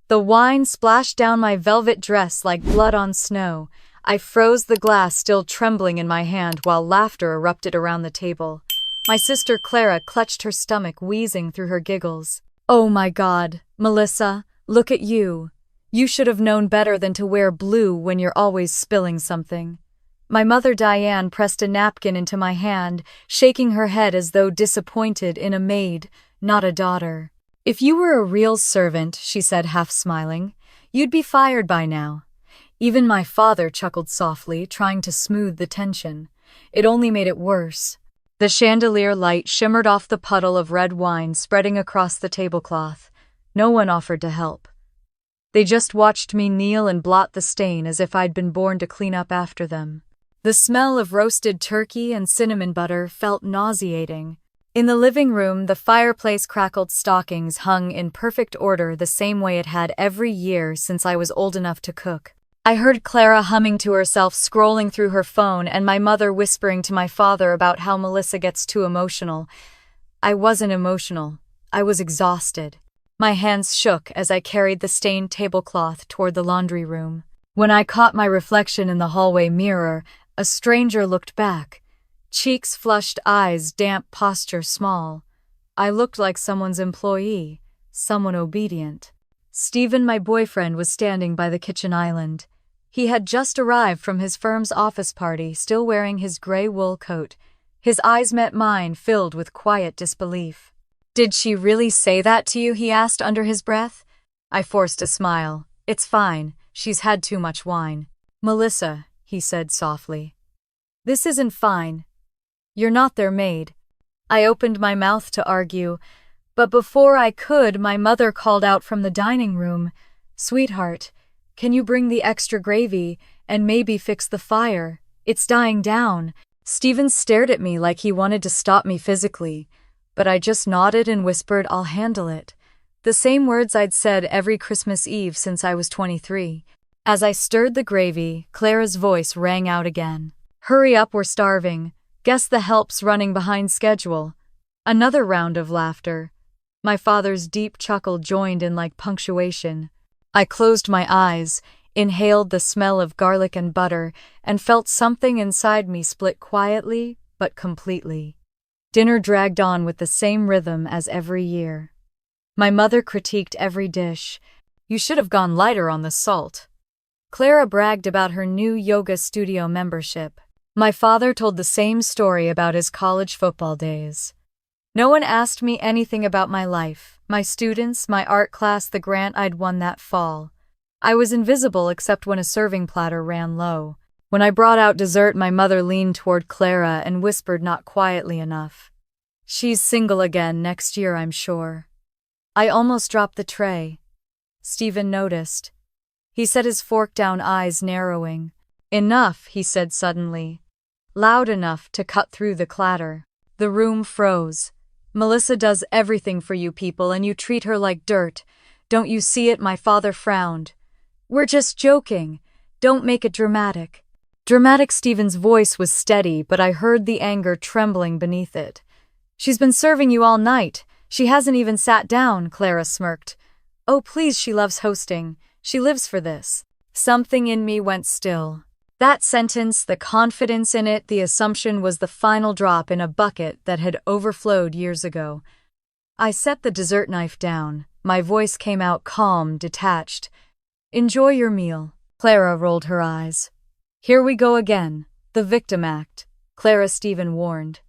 The wine splashed down my velvet dress like blood on snow. I froze, the glass still trembling in my hand, while laughter erupted around the table. My sister Clara clutched her stomach, wheezing through her giggles. "Oh my God, Melissa, look at you. You should have known better than to wear blue when you're always spilling something." My mother Diane pressed a napkin into my hand, shaking her head as though disappointed in a maid, not a daughter. "If you were a real servant," she said, half smiling, "you'd be fired by now." Even my father chuckled softly, trying to smooth the tension. It only made it worse. The chandelier light shimmered off the puddle of red wine spreading across the tablecloth. No one offered to help. They just watched me kneel and blot the stain as if I'd been born to clean up after them. The smell of roasted turkey and cinnamon butter felt nauseating. In the living room, the fireplace crackled, stockings hung in perfect order the same way it had every year since I was old enough to cook. I heard Clara humming to herself, scrolling through her phone, and my mother whispering to my father about how Melissa gets too emotional. I wasn't emotional. I was exhausted. My hands shook as I carried the stained tablecloth toward the laundry room. When I caught my reflection in the hallway mirror, a stranger looked back. Cheeks flushed, eyes damp, posture small. I looked like someone's employee, someone obedient. Stephen, my boyfriend, was standing by the kitchen island. He had just arrived from his firm's office party, still wearing his gray wool coat. His eyes met mine, filled with quiet disbelief. "Did she really say that to you?" he asked under his breath. I forced a smile. "It's fine. She's had too much wine." "Melissa," he said softly. "This isn't fine. You're not their maid." I opened my mouth to argue, but before I could, my mother called out from the dining room, "Sweetheart, can you bring the extra gravy and maybe fix the fire? It's dying down." Stephen stared at me like he wanted to stop me physically, but I just nodded and whispered, "I'll handle it." The same words I'd said every Christmas Eve since I was 23. As I stirred the gravy, Clara's voice rang out again. "Hurry up, we're starving. Guess the help's running behind schedule." Another round of laughter. My father's deep chuckle joined in like punctuation. I closed my eyes, inhaled the smell of garlic and butter, and felt something inside me split quietly but completely. Dinner dragged on with the same rhythm as every year. My mother critiqued every dish. "You should have gone lighter on the salt." Clara bragged about her new yoga studio membership. My father told the same story about his college football days. No one asked me anything about my life, my students, my art class, the grant I'd won that fall. I was invisible except when a serving platter ran low. When I brought out dessert, my mother leaned toward Clara and whispered not quietly enough, "She's single again next year, I'm sure." I almost dropped the tray. Stephen noticed. He set his fork down, eyes narrowing. "Enough," he said suddenly. Loud enough to cut through the clatter. The room froze. "Melissa does everything for you people and you treat her like dirt. Don't you see it?" My father frowned. "We're just joking. Don't make it dramatic." Dramatic. Stephen's voice was steady, but I heard the anger trembling beneath it. "She's been serving you all night. She hasn't even sat down," Clara smirked. "Oh, please, she loves hosting. She lives for this." Something in me went still. That sentence, the confidence in it, the assumption was the final drop in a bucket that had overflowed years ago. I set the dessert knife down. My voice came out calm, detached. "Enjoy your meal." Clara rolled her eyes. "Here we go again. The victim act," Clara Stephen warned.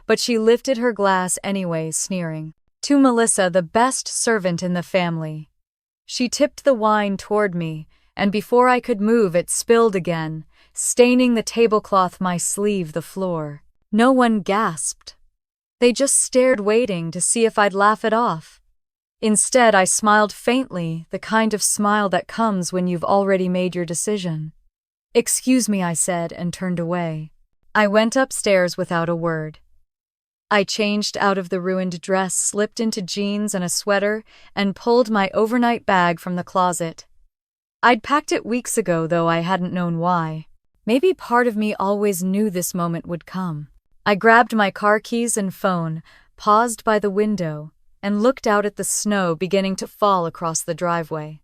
But she lifted her glass anyway, sneering. "To Melissa, the best servant in the family." She tipped the wine toward me, and before I could move it spilled again, staining the tablecloth, my sleeve, the floor. No one gasped. They just stared, waiting to see if I'd laugh it off. Instead, I smiled faintly, the kind of smile that comes when you've already made your decision. "Excuse me," I said, and turned away. I went upstairs without a word. I changed out of the ruined dress, slipped into jeans and a sweater, and pulled my overnight bag from the closet. I'd packed it weeks ago, though I hadn't known why. Maybe part of me always knew this moment would come. I grabbed my car keys and phone, paused by the window, and looked out at the snow beginning to fall across the driveway.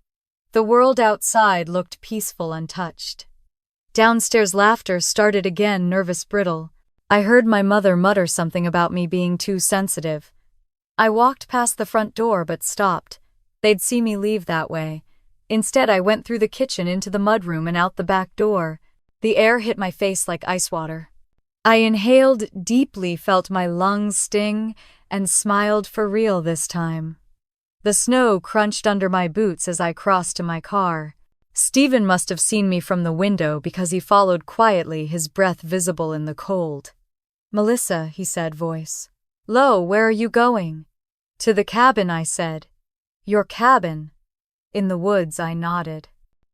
The world outside looked peaceful, untouched. Downstairs laughter started again, nervous, brittle. I heard my mother mutter something about me being too sensitive. I walked past the front door but stopped. They'd see me leave that way. Instead, I went through the kitchen into the mudroom and out the back door. The air hit my face like ice water. I inhaled deeply, felt my lungs sting, and smiled for real this time. The snow crunched under my boots as I crossed to my car. Stephen must have seen me from the window because he followed quietly, his breath visible in the cold. "Melissa," he said, voice low, "where are you going?" "To the cabin," I said. "Your cabin?" "In the woods," I nodded.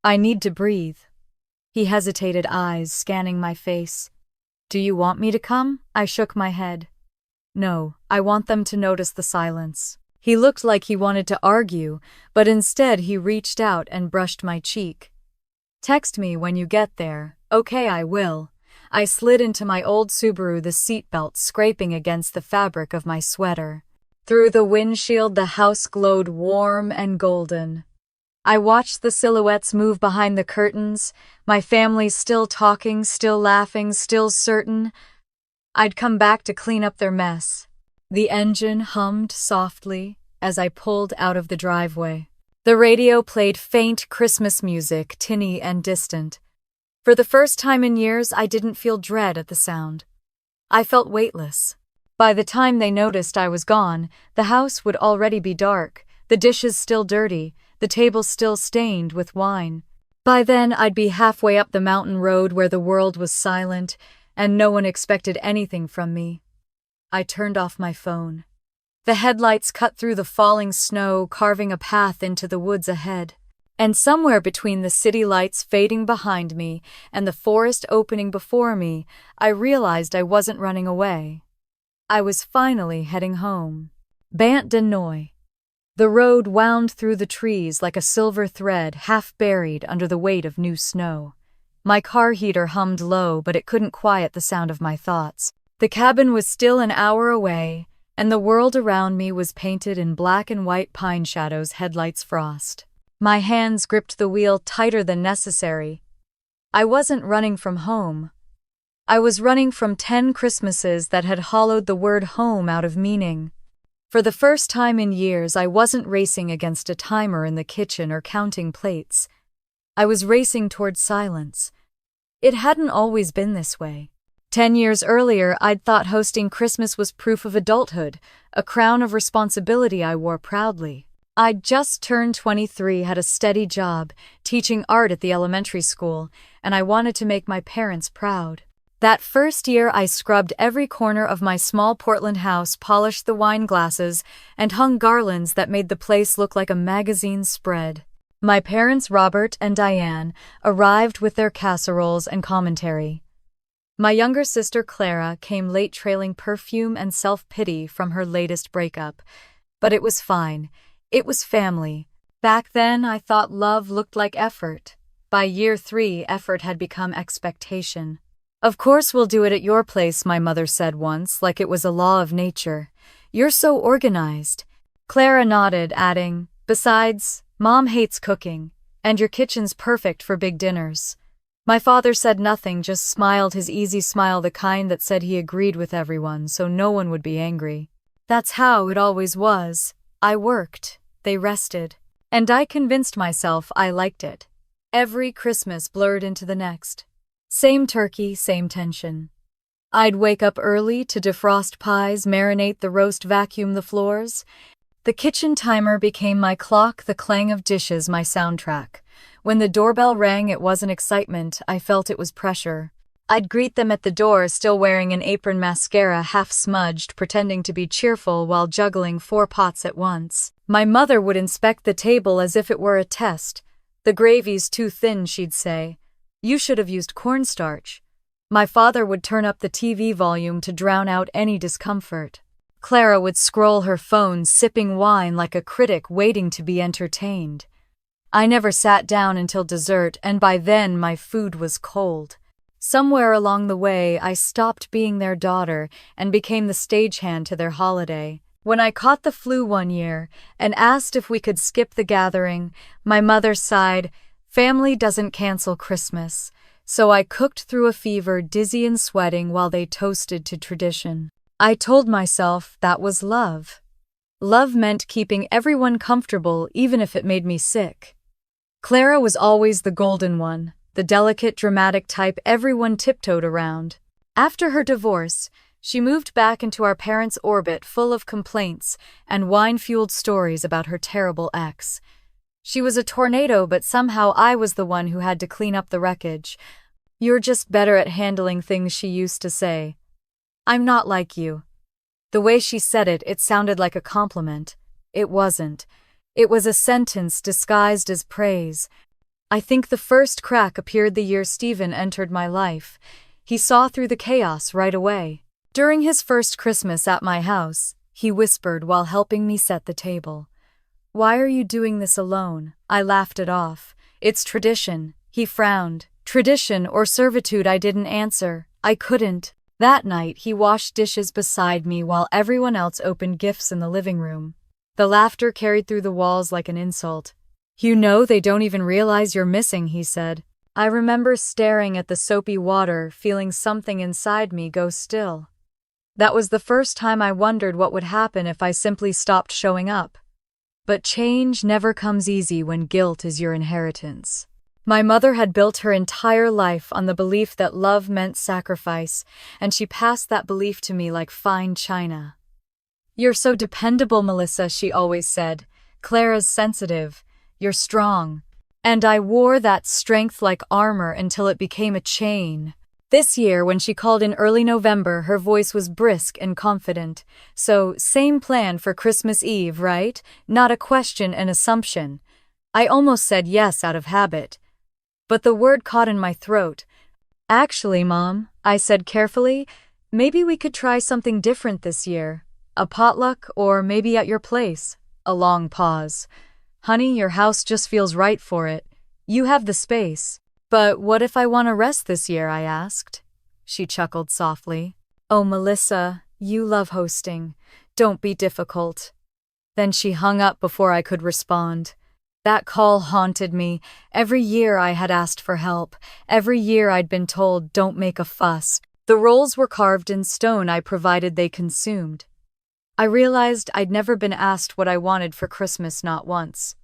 "I need to breathe." He hesitated, eyes scanning my face. "Do you want me to come?" I shook my head. "No, I want them to notice the silence." He looked like he wanted to argue, but instead he reached out and brushed my cheek. "Text me when you get there." "Okay, I will." I slid into my old Subaru, the seatbelt scraping against the fabric of my sweater. Through the windshield, the house glowed warm and golden. I watched the silhouettes move behind the curtains, my family still talking, still laughing, still certain I'd come back to clean up their mess. The engine hummed softly as I pulled out of the driveway. The radio played faint Christmas music, tinny and distant. For the first time in years, I didn't feel dread at the sound. I felt weightless. By the time they noticed I was gone, the house would already be dark, the dishes still dirty, the table still stained with wine. By then, I'd be halfway up the mountain road where the world was silent, and no one expected anything from me. I turned off my phone. The headlights cut through the falling snow, carving a path into the woods ahead. And somewhere between the city lights fading behind me and the forest opening before me, I realized I wasn't running away. I was finally heading home. Bant de Noy. The road wound through the trees like a silver thread, half buried under the weight of new snow. My car heater hummed low, but it couldn't quiet the sound of my thoughts. The cabin was still an hour away, and the world around me was painted in black and white pine shadows, headlights frost. My hands gripped the wheel tighter than necessary. I wasn't running from home. I was running from 10 Christmases that had hollowed the word home out of meaning. For the first time in years, I wasn't racing against a timer in the kitchen or counting plates. I was racing towards silence. It hadn't always been this way. 10 years earlier, I'd thought hosting Christmas was proof of adulthood, a crown of responsibility I wore proudly. I'd just turned 23, had a steady job, teaching art at the elementary school, and I wanted to make my parents proud. That first year, I scrubbed every corner of my small Portland house, polished the wine glasses, and hung garlands that made the place look like a magazine spread. My parents, Robert and Diane, arrived with their casseroles and commentary. My younger sister, Clara, came late, trailing perfume and self-pity from her latest breakup. But it was fine. It was family. Back then, I thought love looked like effort. By year 3, effort had become expectation. "Of course we'll do it at your place," my mother said once, like it was a law of nature. "You're so organized." Clara nodded, adding, "Besides, Mom hates cooking, and your kitchen's perfect for big dinners." My father said nothing, just smiled, his easy smile, the kind that said he agreed with everyone, so no one would be angry. That's how it always was. I worked, they rested, and I convinced myself I liked it. Every Christmas blurred into the next. Same turkey, same tension. I'd wake up early to defrost pies, marinate the roast, vacuum the floors. The kitchen timer became my clock, the clang of dishes my soundtrack. When the doorbell rang, it wasn't excitement, I felt it was pressure. I'd greet them at the door, still wearing an apron, mascara half smudged, pretending to be cheerful while juggling 4 pots at once. My mother would inspect the table as if it were a test. "The gravy's too thin," she'd say. "You should have used cornstarch." My father would turn up the TV volume to drown out any discomfort. Clara would scroll her phone, sipping wine like a critic waiting to be entertained. I never sat down until dessert, and by then my food was cold. Somewhere along the way, I stopped being their daughter and became the stagehand to their holiday. When I caught the flu one year and asked if we could skip the gathering, my mother sighed, "Family doesn't cancel Christmas." So I cooked through a fever, dizzy and sweating while they toasted to tradition. I told myself that was love. Love meant keeping everyone comfortable even if it made me sick. Clara was always the golden one, the delicate, dramatic type everyone tiptoed around. After her divorce, she moved back into our parents' orbit full of complaints and wine-fueled stories about her terrible ex. She was a tornado, but somehow I was the one who had to clean up the wreckage. "You're just better at handling things," she used to say. "I'm not like you." The way she said it, it sounded like a compliment. It wasn't. It was a sentence disguised as praise. I think the first crack appeared the year Stephen entered my life. He saw through the chaos right away. During his first Christmas at my house, he whispered while helping me set the table. "Why are you doing this alone?" I laughed it off. "It's tradition." He frowned. Tradition or servitude? I didn't answer. I couldn't. That night, he washed dishes beside me while everyone else opened gifts in the living room. The laughter carried through the walls like an insult. "You know they don't even realize you're missing," he said. I remember staring at the soapy water, feeling something inside me go still. That was the first time I wondered what would happen if I simply stopped showing up. But change never comes easy when guilt is your inheritance. My mother had built her entire life on the belief that love meant sacrifice, and she passed that belief to me like fine china. "You're so dependable, Melissa," she always said. "Clara's sensitive. You're strong." And I wore that strength like armor until it became a chain. This year, when she called in early November, her voice was brisk and confident. "So, same plan for Christmas Eve, right? Not a question, an assumption." I almost said yes out of habit. But the word caught in my throat. "Actually, Mom," I said carefully, "maybe we could try something different this year. A potluck, or maybe at your place." A long pause. "Honey, your house just feels right for it. You have the space." "But what if I want to rest this year?" I asked. She chuckled softly. "Oh, Melissa, you love hosting. Don't be difficult." Then she hung up before I could respond. That call haunted me. Every year I had asked for help. Every year I'd been told, "Don't make a fuss." The roles were carved in stone I provided they consumed. I realized I'd never been asked what I wanted for Christmas, not once.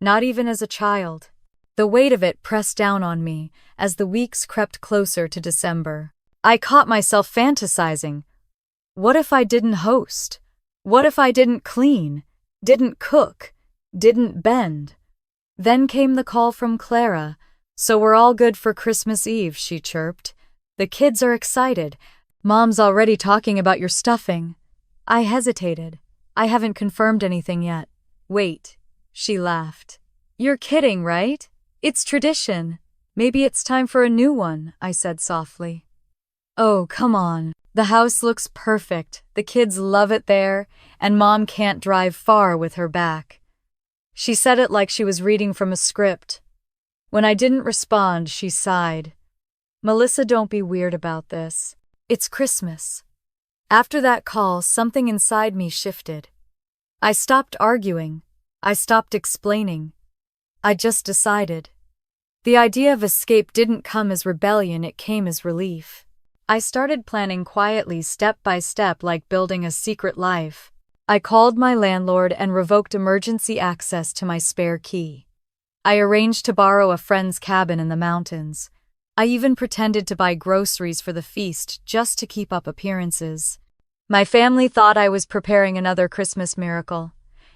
Not even as a child. The weight of it pressed down on me as the weeks crept closer to December. I caught myself fantasizing. What if I didn't host? What if I didn't clean? Didn't cook? Didn't bend? Then came the call from Clara. "So we're all good for Christmas Eve," she chirped. "The kids are excited. Mom's already talking about your stuffing." I hesitated. "I haven't confirmed anything yet." "Wait," she laughed. "You're kidding, right? It's tradition. Maybe it's time for a new one," I said softly. "Oh, come on. The house looks perfect. The kids love it there, and Mom can't drive far with her back." She said it like she was reading from a script. When I didn't respond, she sighed. "Melissa, don't be weird about this. It's Christmas." After that call, something inside me shifted. I stopped arguing. I stopped explaining. I just decided. The idea of escape didn't come as rebellion, it came as relief. I started planning quietly, step by step, like building a secret life. I called my landlord and revoked emergency access to my spare key. I arranged to borrow a friend's cabin in the mountains. I even pretended to buy groceries for the feast just to keep up appearances. My family thought I was preparing another Christmas miracle.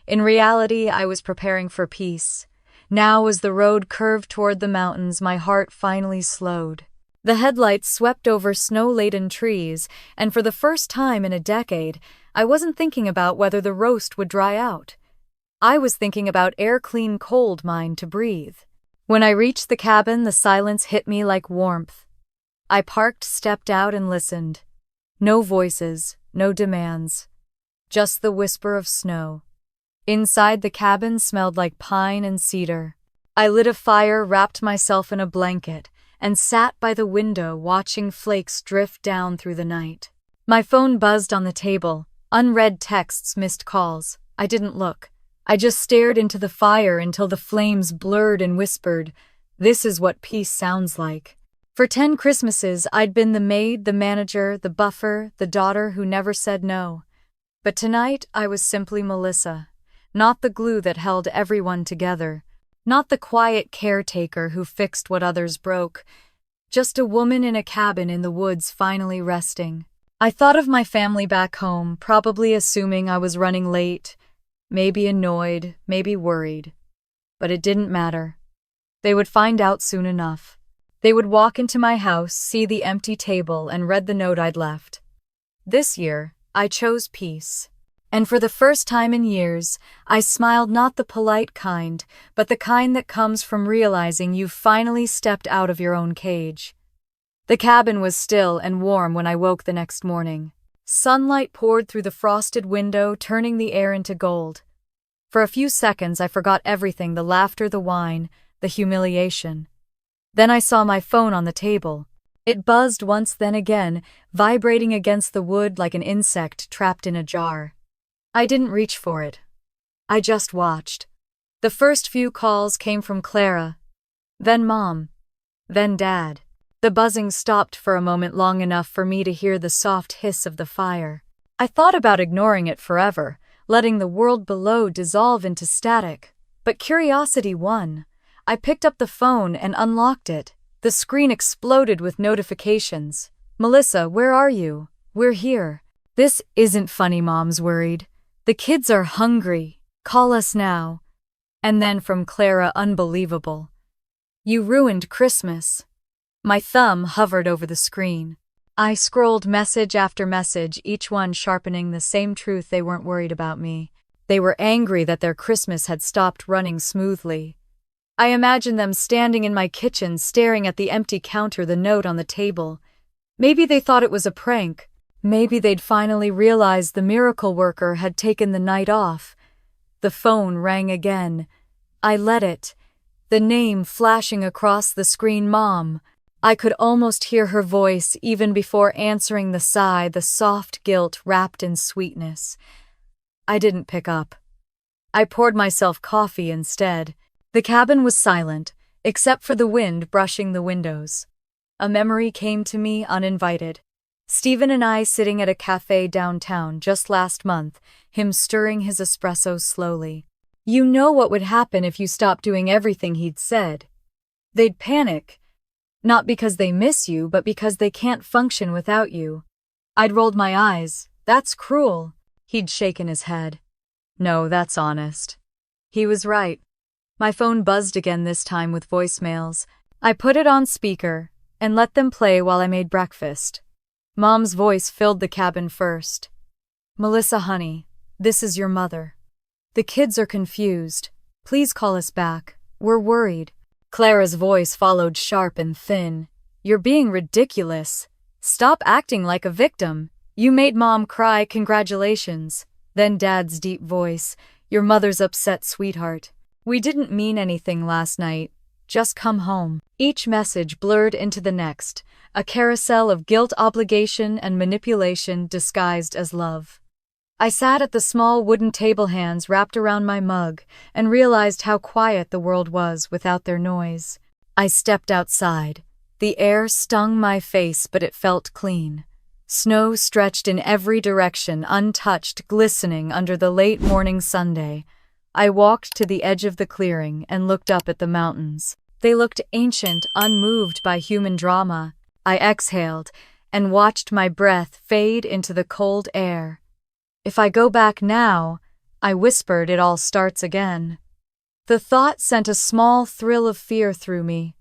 In reality, I was preparing for peace. Now, as the road curved toward the mountains, my heart finally slowed. The headlights swept over snow-laden trees, and for the first time in a decade, I wasn't thinking about whether the roast would dry out. I was thinking about air-clean cold mine to breathe. When I reached the cabin, the silence hit me like warmth. I parked, stepped out, and listened. No voices, no demands. Just the whisper of snow. Inside, the cabin smelled like pine and cedar. I lit a fire, wrapped myself in a blanket, and sat by the window watching flakes drift down through the night. My phone buzzed on the table. Unread texts, missed calls. I didn't look. I just stared into the fire until the flames blurred and whispered, "This is what peace sounds like." For 10 Christmases, I'd been the maid, the manager, the buffer, the daughter who never said no. But tonight, I was simply Melissa. Not the glue that held everyone together. Not the quiet caretaker who fixed what others broke. Just a woman in a cabin in the woods finally resting. I thought of my family back home, probably assuming I was running late. Maybe annoyed, maybe worried. But it didn't matter. They would find out soon enough. They would walk into my house, see the empty table, and read the note I'd left. This year, I chose peace. And for the first time in years, I smiled, not the polite kind, but the kind that comes from realizing you've finally stepped out of your own cage. The cabin was still and warm when I woke the next morning. Sunlight poured through the frosted window, turning the air into gold. For a few seconds, I forgot everything, the laughter, the wine, the humiliation. Then I saw my phone on the table. It buzzed once, then again, vibrating against the wood like an insect trapped in a jar. I didn't reach for it. I just watched. The first few calls came from Clara, then Mom, then Dad. The buzzing stopped for a moment, long enough for me to hear the soft hiss of the fire. I thought about ignoring it forever, letting the world below dissolve into static. But curiosity won. I picked up the phone and unlocked it. The screen exploded with notifications. "Melissa, where are you? We're here." "This isn't funny," Mom's worried. "The kids are hungry. Call us now." And then from Clara, "Unbelievable. You ruined Christmas." My thumb hovered over the screen. I scrolled message after message, each one sharpening the same truth: they weren't worried about me. They were angry that their Christmas had stopped running smoothly. I imagined them standing in my kitchen, staring at the empty counter, the note on the table. Maybe they thought it was a prank. Maybe they'd finally realized the miracle worker had taken the night off. The phone rang again. I let it. The name flashing across the screen: Mom. I could almost hear her voice even before answering, the sigh, the soft guilt wrapped in sweetness. I didn't pick up. I poured myself coffee instead. The cabin was silent, except for the wind brushing the windows. A memory came to me uninvited. Stephen and I sitting at a cafe downtown just last month, him stirring his espresso slowly. You know what would happen if you stopped doing everything he'd said. They'd panic. Not because they miss you, but because they can't function without you. I'd rolled my eyes. "That's cruel." He'd shaken his head. "No, that's honest." He was right. My phone buzzed again, this time with voicemails. I put it on speaker and let them play while I made breakfast. Mom's voice filled the cabin first. "Melissa, honey, this is your mother. The kids are confused. Please call us back. We're worried." Clara's voice followed, sharp and thin. "You're being ridiculous. Stop acting like a victim. You made Mom cry. Congratulations." Then Dad's deep voice. "Your mother's upset, sweetheart. We didn't mean anything last night. Just come home." Each message blurred into the next, a carousel of guilt, obligation, and manipulation disguised as love. I sat at the small wooden table, hands wrapped around my mug, and realized how quiet the world was without their noise. I stepped outside. The air stung my face, but it felt clean. Snow stretched in every direction, untouched, glistening under the late morning Sunday. I walked to the edge of the clearing and looked up at the mountains. They looked ancient, unmoved by human drama. I exhaled and watched my breath fade into the cold air. "If I go back now," I whispered, "it all starts again." The thought sent a small thrill of fear through me.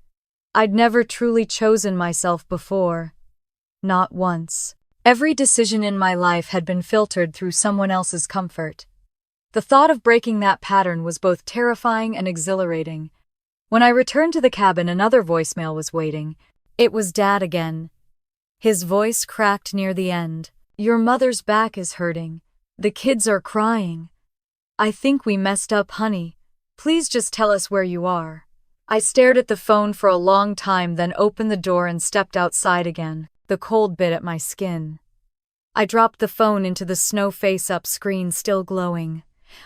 I'd never truly chosen myself before. Not once. Every decision in my life had been filtered through someone else's comfort. The thought of breaking that pattern was both terrifying and exhilarating. When I returned to the cabin, another voicemail was waiting. It was Dad again. His voice cracked near the end. "Your mother's back is hurting. The kids are crying. I think we messed up, honey. Please just tell us where you are." I stared at the phone for a long time, then opened the door and stepped outside again. The cold bit at my skin. I dropped the phone into the snow face-up screen still glowing.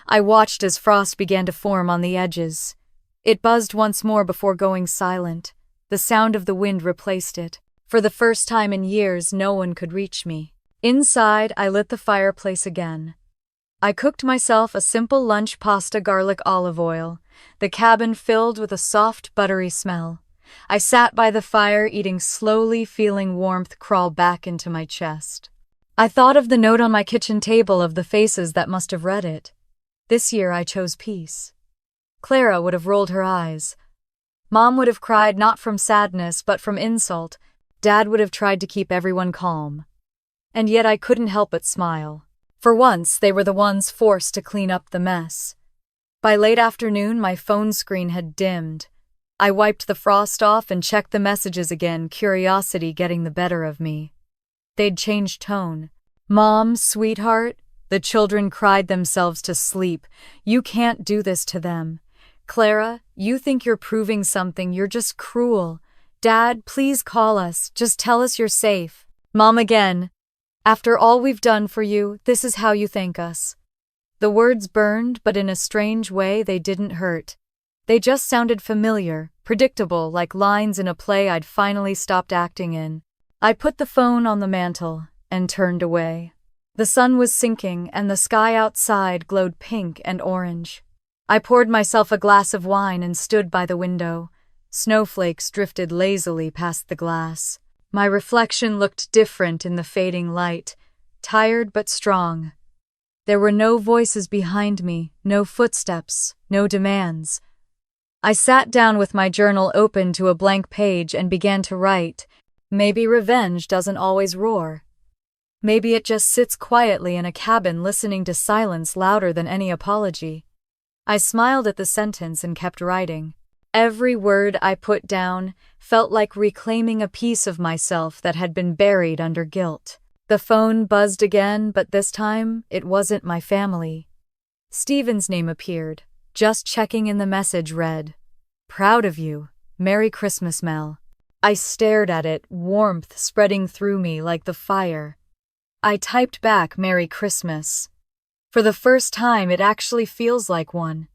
I watched as frost began to form on the edges. It buzzed once more before going silent. The sound of the wind replaced it. For the first time in years, no one could reach me. Inside, I lit the fireplace again. I cooked myself a simple lunch: pasta, garlic, olive oil. The cabin filled with a soft, buttery smell. I sat by the fire, eating slowly, feeling warmth crawl back into my chest. I thought of the note on my kitchen table, of the faces that must have read it. This year I chose peace. Clara would have rolled her eyes. Mom would have cried, not from sadness but from insult. Dad would have tried to keep everyone calm. And yet I couldn't help but smile. For once, they were the ones forced to clean up the mess. By late afternoon, my phone screen had dimmed. I wiped the frost off and checked the messages again, curiosity getting the better of me. They'd changed tone. "Mom, sweetheart," the children cried themselves to sleep. "You can't do this to them. Clara, you think you're proving something, you're just cruel. Dad, please call us, just tell us you're safe." Mom again. "After all we've done for you, this is how you thank us." The words burned, but in a strange way they didn't hurt. They just sounded familiar, predictable, like lines in a play I'd finally stopped acting in. I put the phone on the mantel and turned away. The sun was sinking and the sky outside glowed pink and orange. I poured myself a glass of wine and stood by the window. Snowflakes drifted lazily past the glass. My reflection looked different in the fading light, tired but strong. There were no voices behind me, no footsteps, no demands. I sat down with my journal open to a blank page and began to write. Maybe revenge doesn't always roar. Maybe it just sits quietly in a cabin listening to silence louder than any apology. I smiled at the sentence and kept writing. Every word I put down felt like reclaiming a piece of myself that had been buried under guilt. The phone buzzed again, but this time it wasn't my family. Stephen's name appeared. Just checking in, the message read, "Proud of you. Merry Christmas, Mel." I stared at it, warmth spreading through me like the fire. I typed back, "Merry Christmas." For the first time, it actually feels like one.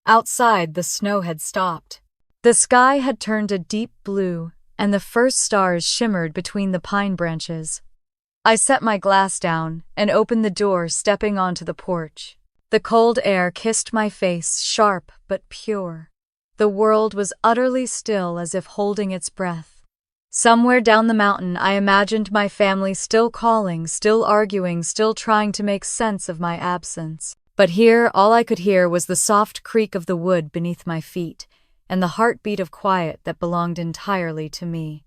Outside, the snow had stopped. The sky had turned a deep blue, and the first stars shimmered between the pine branches. I set my glass down and opened the door, stepping onto the porch. The cold air kissed my face, sharp but pure. The world was utterly still, as if holding its breath. Somewhere down the mountain, I imagined my family still calling, still arguing, still trying to make sense of my absence. But here, all I could hear was the soft creak of the wood beneath my feet, and the heartbeat of quiet that belonged entirely to me.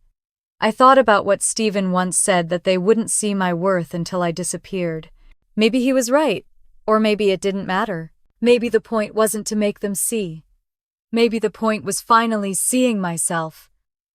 I thought about what Stephen once said, that they wouldn't see my worth until I disappeared. Maybe he was right. Or maybe it didn't matter. Maybe the point wasn't to make them see. Maybe the point was finally seeing myself.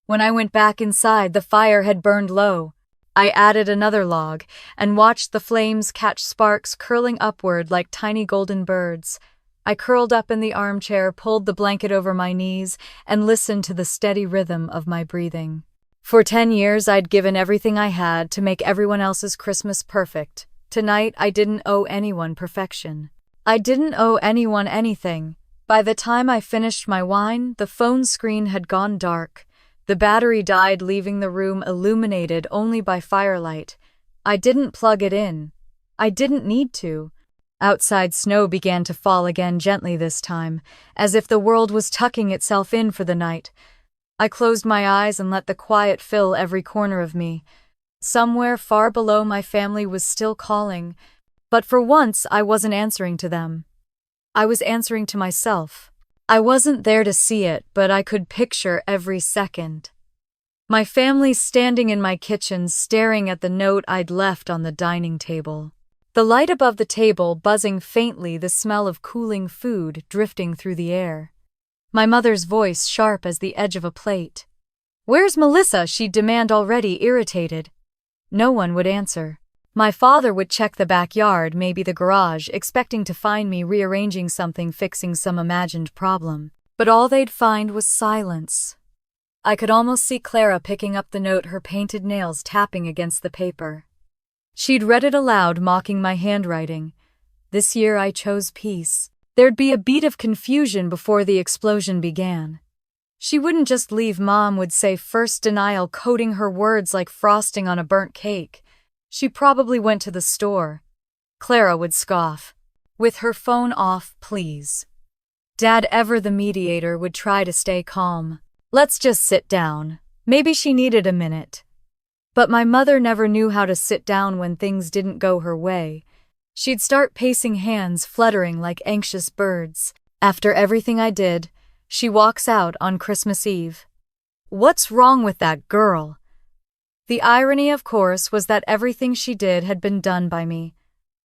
When I went back inside, the fire had burned low. I added another log and watched the flames catch sparks curling upward like tiny golden birds. I curled up in the armchair, pulled the blanket over my knees, and listened to the steady rhythm of my breathing. For 10 years, I'd given everything I had to make everyone else's Christmas perfect. Tonight, I didn't owe anyone perfection. I didn't owe anyone anything. By the time I finished my wine, the phone screen had gone dark. The battery died, leaving the room illuminated only by firelight. I didn't plug it in. I didn't need to. Outside, snow began to fall again, gently this time, as if the world was tucking itself in for the night. I closed my eyes and let the quiet fill every corner of me. Somewhere far below, my family was still calling, but for once I wasn't answering to them. I was answering to myself. I wasn't there to see it, but I could picture every second. My family standing in my kitchen, staring at the note I'd left on the dining table. The light above the table buzzing faintly, the smell of cooling food drifting through the air. My mother's voice sharp as the edge of a plate. "Where's Melissa?" she'd demand, already irritated. No one would answer. My father would check the backyard, maybe the garage, expecting to find me rearranging something, fixing some imagined problem. But all they'd find was silence. I could almost see Clara picking up the note, her painted nails tapping against the paper. She'd read it aloud, mocking my handwriting. This year I chose peace. There'd be a beat of confusion before the explosion began. She wouldn't just leave, Mom would say, first denial coating her words like frosting on a burnt cake. She probably went to the store. Clara would scoff. With her phone off, please. Dad, ever the mediator, would try to stay calm. Let's just sit down. Maybe she needed a minute. But my mother never knew how to sit down when things didn't go her way. She'd start pacing, hands fluttering like anxious birds. After everything I did, she walks out on Christmas Eve. What's wrong with that girl? The irony, of course, was that everything she did had been done by me.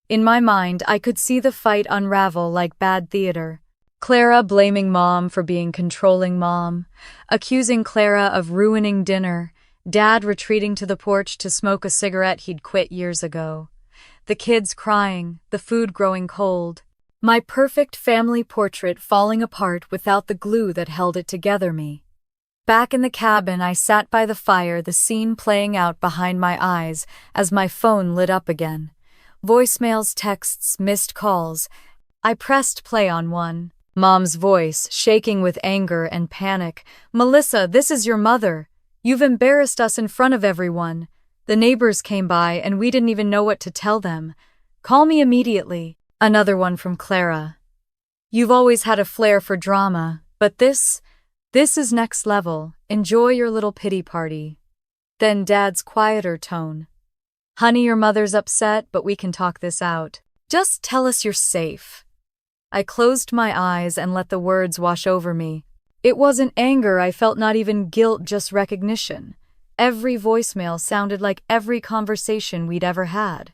In my mind, I could see the fight unravel like bad theater. Clara blaming Mom for being controlling Mom, accusing Clara of ruining dinner, Dad retreating to the porch to smoke a cigarette he'd quit years ago, the kids crying, the food growing cold, my perfect family portrait falling apart without the glue that held it together. Me. Back in the cabin, I sat by the fire, the scene playing out behind my eyes as my phone lit up again. Voicemails, texts, missed calls. I pressed play on one. Mom's voice, shaking with anger and panic. Melissa, this is your mother. You've embarrassed us in front of everyone. The neighbors came by and we didn't even know what to tell them. Call me immediately. Another one from Clara. You've always had a flair for drama, but this is next level. Enjoy your little pity party. Then Dad's quieter tone. Honey, your mother's upset, but we can talk this out. Just tell us you're safe. I closed my eyes and let the words wash over me. It wasn't anger I felt, not even guilt, just recognition. Every voicemail sounded like every conversation we'd ever had.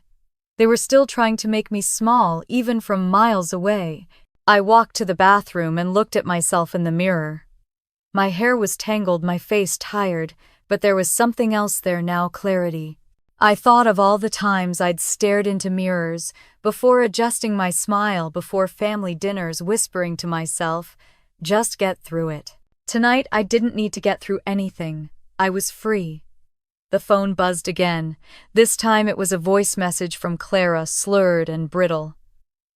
They were still trying to make me small, even from miles away. I walked to the bathroom and looked at myself in the mirror. My hair was tangled, my face tired, but there was something else there now, clarity. I thought of all the times I'd stared into mirrors, before adjusting my smile, before family dinners, whispering to myself, just get through it. Tonight I didn't need to get through anything. I was free. The phone buzzed again. This time it was a voice message from Clara, slurred and brittle.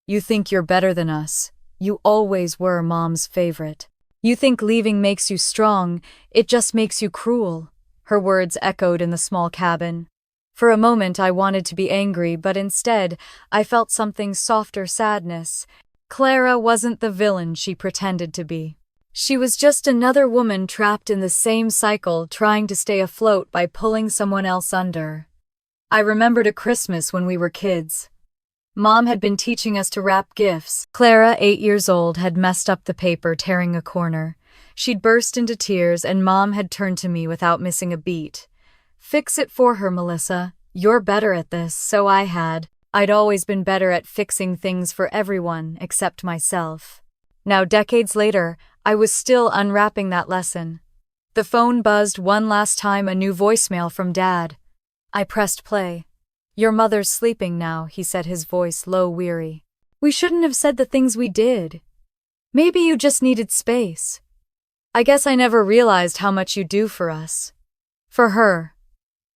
You think you're better than us. You always were Mom's favorite. You think leaving makes you strong. It just makes you cruel. Her words echoed in the small cabin. For a moment I wanted to be angry, but instead I felt something softer, sadness. Clara wasn't the villain she pretended to be. She was just another woman trapped in the same cycle, trying to stay afloat by pulling someone else under. I remembered a Christmas when we were kids. Mom had been teaching us to wrap gifts. Clara, 8 years old, had messed up the paper, tearing a corner. She'd burst into tears, and Mom had turned to me without missing a beat. Fix it for her, Melissa. You're better at this, so I had. I'd always been better at fixing things for everyone except myself. Now, decades later, I was still unwrapping that lesson. The phone buzzed one last time, a new voicemail from Dad. I pressed play. Your mother's sleeping now, he said, his voice low, weary. We shouldn't have said the things we did. Maybe you just needed space. I guess I never realized how much you do for us. For her.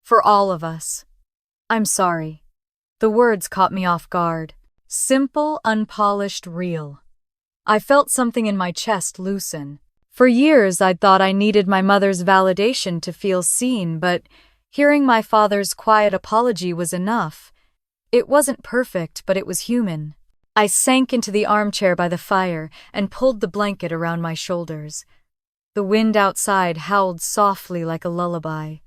For all of us. I'm sorry. The words caught me off guard. Simple, unpolished, real. I felt something in my chest loosen. For years I'd thought I needed my mother's validation to feel seen, but hearing my father's quiet apology was enough. It wasn't perfect, but it was human. I sank into the armchair by the fire and pulled the blanket around my shoulders. The wind outside howled softly like a lullaby.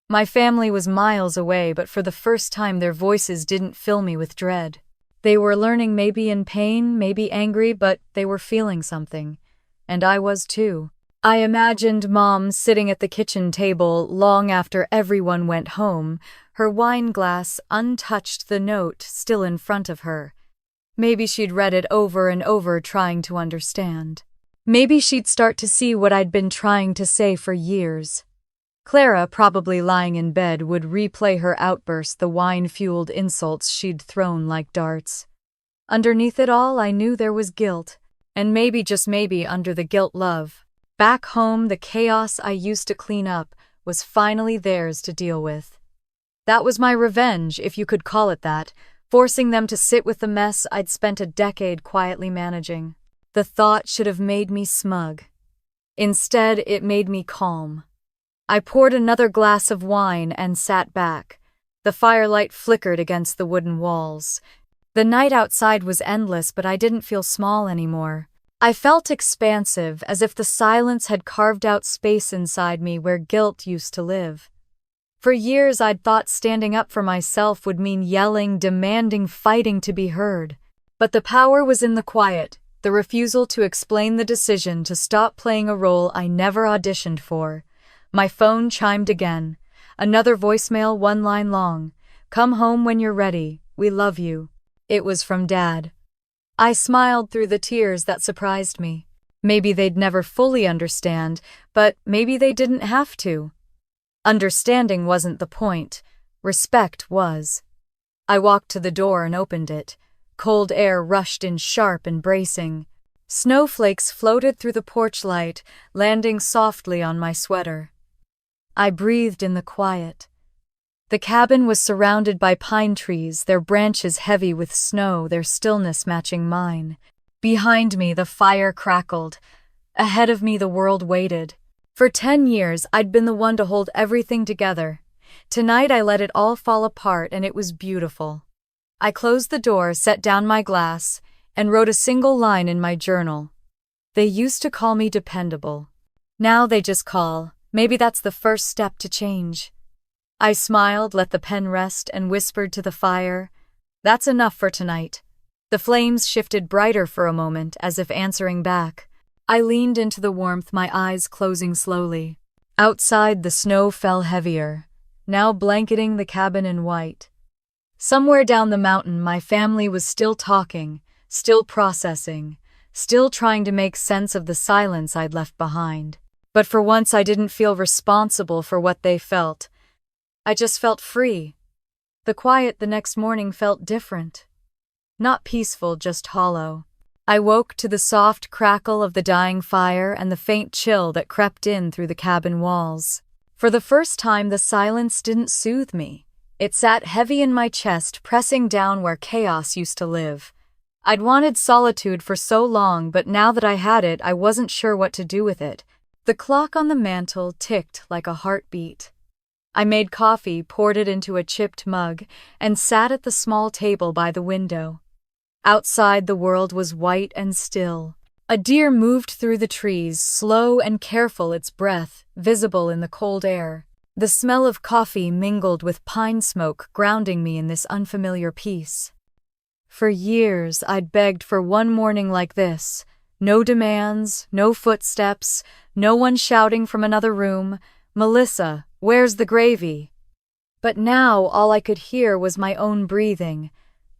My family was miles away, but for the first time their voices didn't fill me with dread. They were learning, maybe in pain, maybe angry, but they were feeling something. And I was too. I imagined Mom sitting at the kitchen table long after everyone went home, her wine glass untouched, the note still in front of her. Maybe she'd read it over and over, trying to understand. Maybe she'd start to see what I'd been trying to say for years. Clara, probably lying in bed, would replay her outburst, the wine-fueled insults she'd thrown like darts. Underneath it all, I knew there was guilt. And maybe, just maybe, under the guilt, love. Back home, the chaos I used to clean up was finally theirs to deal with. That was my revenge, if you could call it that, forcing them to sit with the mess I'd spent a decade quietly managing. The thought should have made me smug. Instead, it made me calm. I poured another glass of wine and sat back. The firelight flickered against the wooden walls. The night outside was endless, but I didn't feel small anymore. I felt expansive, as if the silence had carved out space inside me where guilt used to live. For years I'd thought standing up for myself would mean yelling, demanding, fighting to be heard. But the power was in the quiet, the refusal to explain the decision to stop playing a role I never auditioned for. My phone chimed again. Another voicemail, one line long. "Come home when you're ready. We love you." It was from Dad. I smiled through the tears that surprised me. Maybe they'd never fully understand, but maybe they didn't have to. Understanding wasn't the point. Respect was. I walked to the door and opened it. Cold air rushed in sharp and bracing. Snowflakes floated through the porch light, landing softly on my sweater. I breathed in the quiet. The cabin was surrounded by pine trees, their branches heavy with snow, their stillness matching mine. Behind me, the fire crackled. Ahead of me, the world waited. For 10 years, I'd been the one to hold everything together. Tonight, I let it all fall apart, and it was beautiful. I closed the door, set down my glass, and wrote a single line in my journal. They used to call me dependable. Now they just call. Maybe that's the first step to change. I smiled, let the pen rest, and whispered to the fire, "That's enough for tonight." The flames shifted brighter for a moment, as if answering back. I leaned into the warmth, my eyes closing slowly. Outside, the snow fell heavier, now blanketing the cabin in white. Somewhere down the mountain, my family was still talking, still processing, still trying to make sense of the silence I'd left behind. But for once, I didn't feel responsible for what they felt. I just felt free. The quiet the next morning felt different. Not peaceful, just hollow. I woke to the soft crackle of the dying fire and the faint chill that crept in through the cabin walls. For the first time, the silence didn't soothe me. It sat heavy in my chest, pressing down where chaos used to live. I'd wanted solitude for so long, but now that I had it, I wasn't sure what to do with it. The clock on the mantel ticked like a heartbeat. I made coffee, poured it into a chipped mug, and sat at the small table by the window. Outside, the world was white and still. A deer moved through the trees, slow and careful, its breath visible in the cold air. The smell of coffee mingled with pine smoke, grounding me in this unfamiliar peace. For years, I'd begged for one morning like this. No demands, no footsteps, no one shouting from another room, "Melissa, where's the gravy?" But now all I could hear was my own breathing.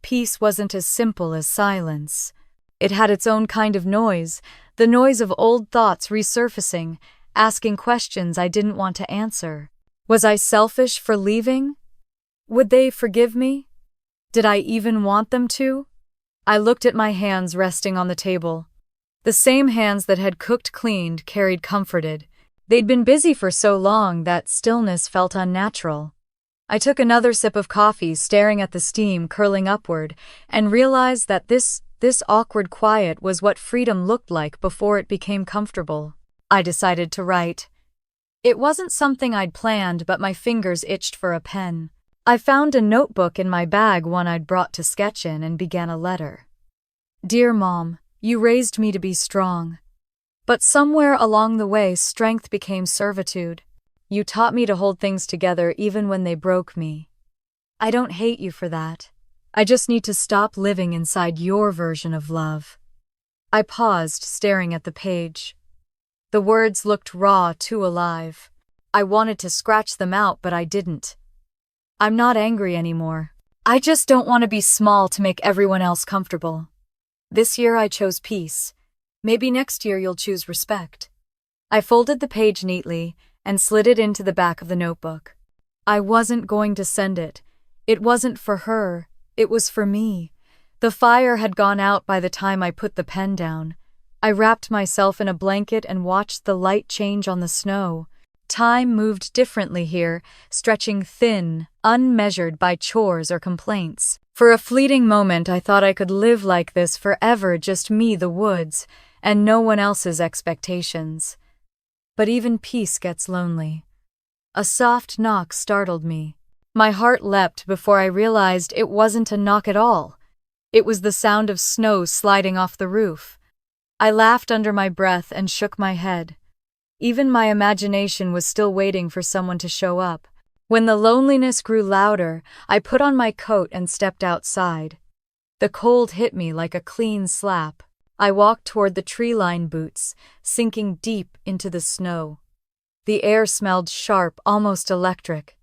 Peace wasn't as simple as silence. It had its own kind of noise, the noise of old thoughts resurfacing, asking questions I didn't want to answer. Was I selfish for leaving? Would they forgive me? Did I even want them to? I looked at my hands resting on the table. The same hands that had cooked, cleaned, carried, comforted. They'd been busy for so long that stillness felt unnatural. I took another sip of coffee, staring at the steam curling upward, and realized that this awkward quiet was what freedom looked like before it became comfortable. I decided to write. It wasn't something I'd planned, but my fingers itched for a pen. I found a notebook in my bag, one I'd brought to sketch in, and began a letter. "Dear Mom, you raised me to be strong. But somewhere along the way, strength became servitude. You taught me to hold things together even when they broke me. I don't hate you for that. I just need to stop living inside your version of love." I paused, staring at the page. The words looked raw, too alive. I wanted to scratch them out, but I didn't. I'm not angry anymore. I just don't want to be small to make everyone else comfortable. This year I chose peace. Maybe next year you'll choose respect. I folded the page neatly and slid it into the back of the notebook. I wasn't going to send it. It wasn't for her. It was for me. The fire had gone out by the time I put the pen down. I wrapped myself in a blanket and watched the light change on the snow. Time moved differently here, stretching thin, unmeasured by chores or complaints. For a fleeting moment, I thought I could live like this forever, just me, the woods, and no one else's expectations. But even peace gets lonely. A soft knock startled me. My heart leapt before I realized it wasn't a knock at all. It was the sound of snow sliding off the roof. I laughed under my breath and shook my head. Even my imagination was still waiting for someone to show up. When the loneliness grew louder, I put on my coat and stepped outside. The cold hit me like a clean slap. I walked toward the tree-lined boots, sinking deep into the snow. The air smelled sharp, almost electric.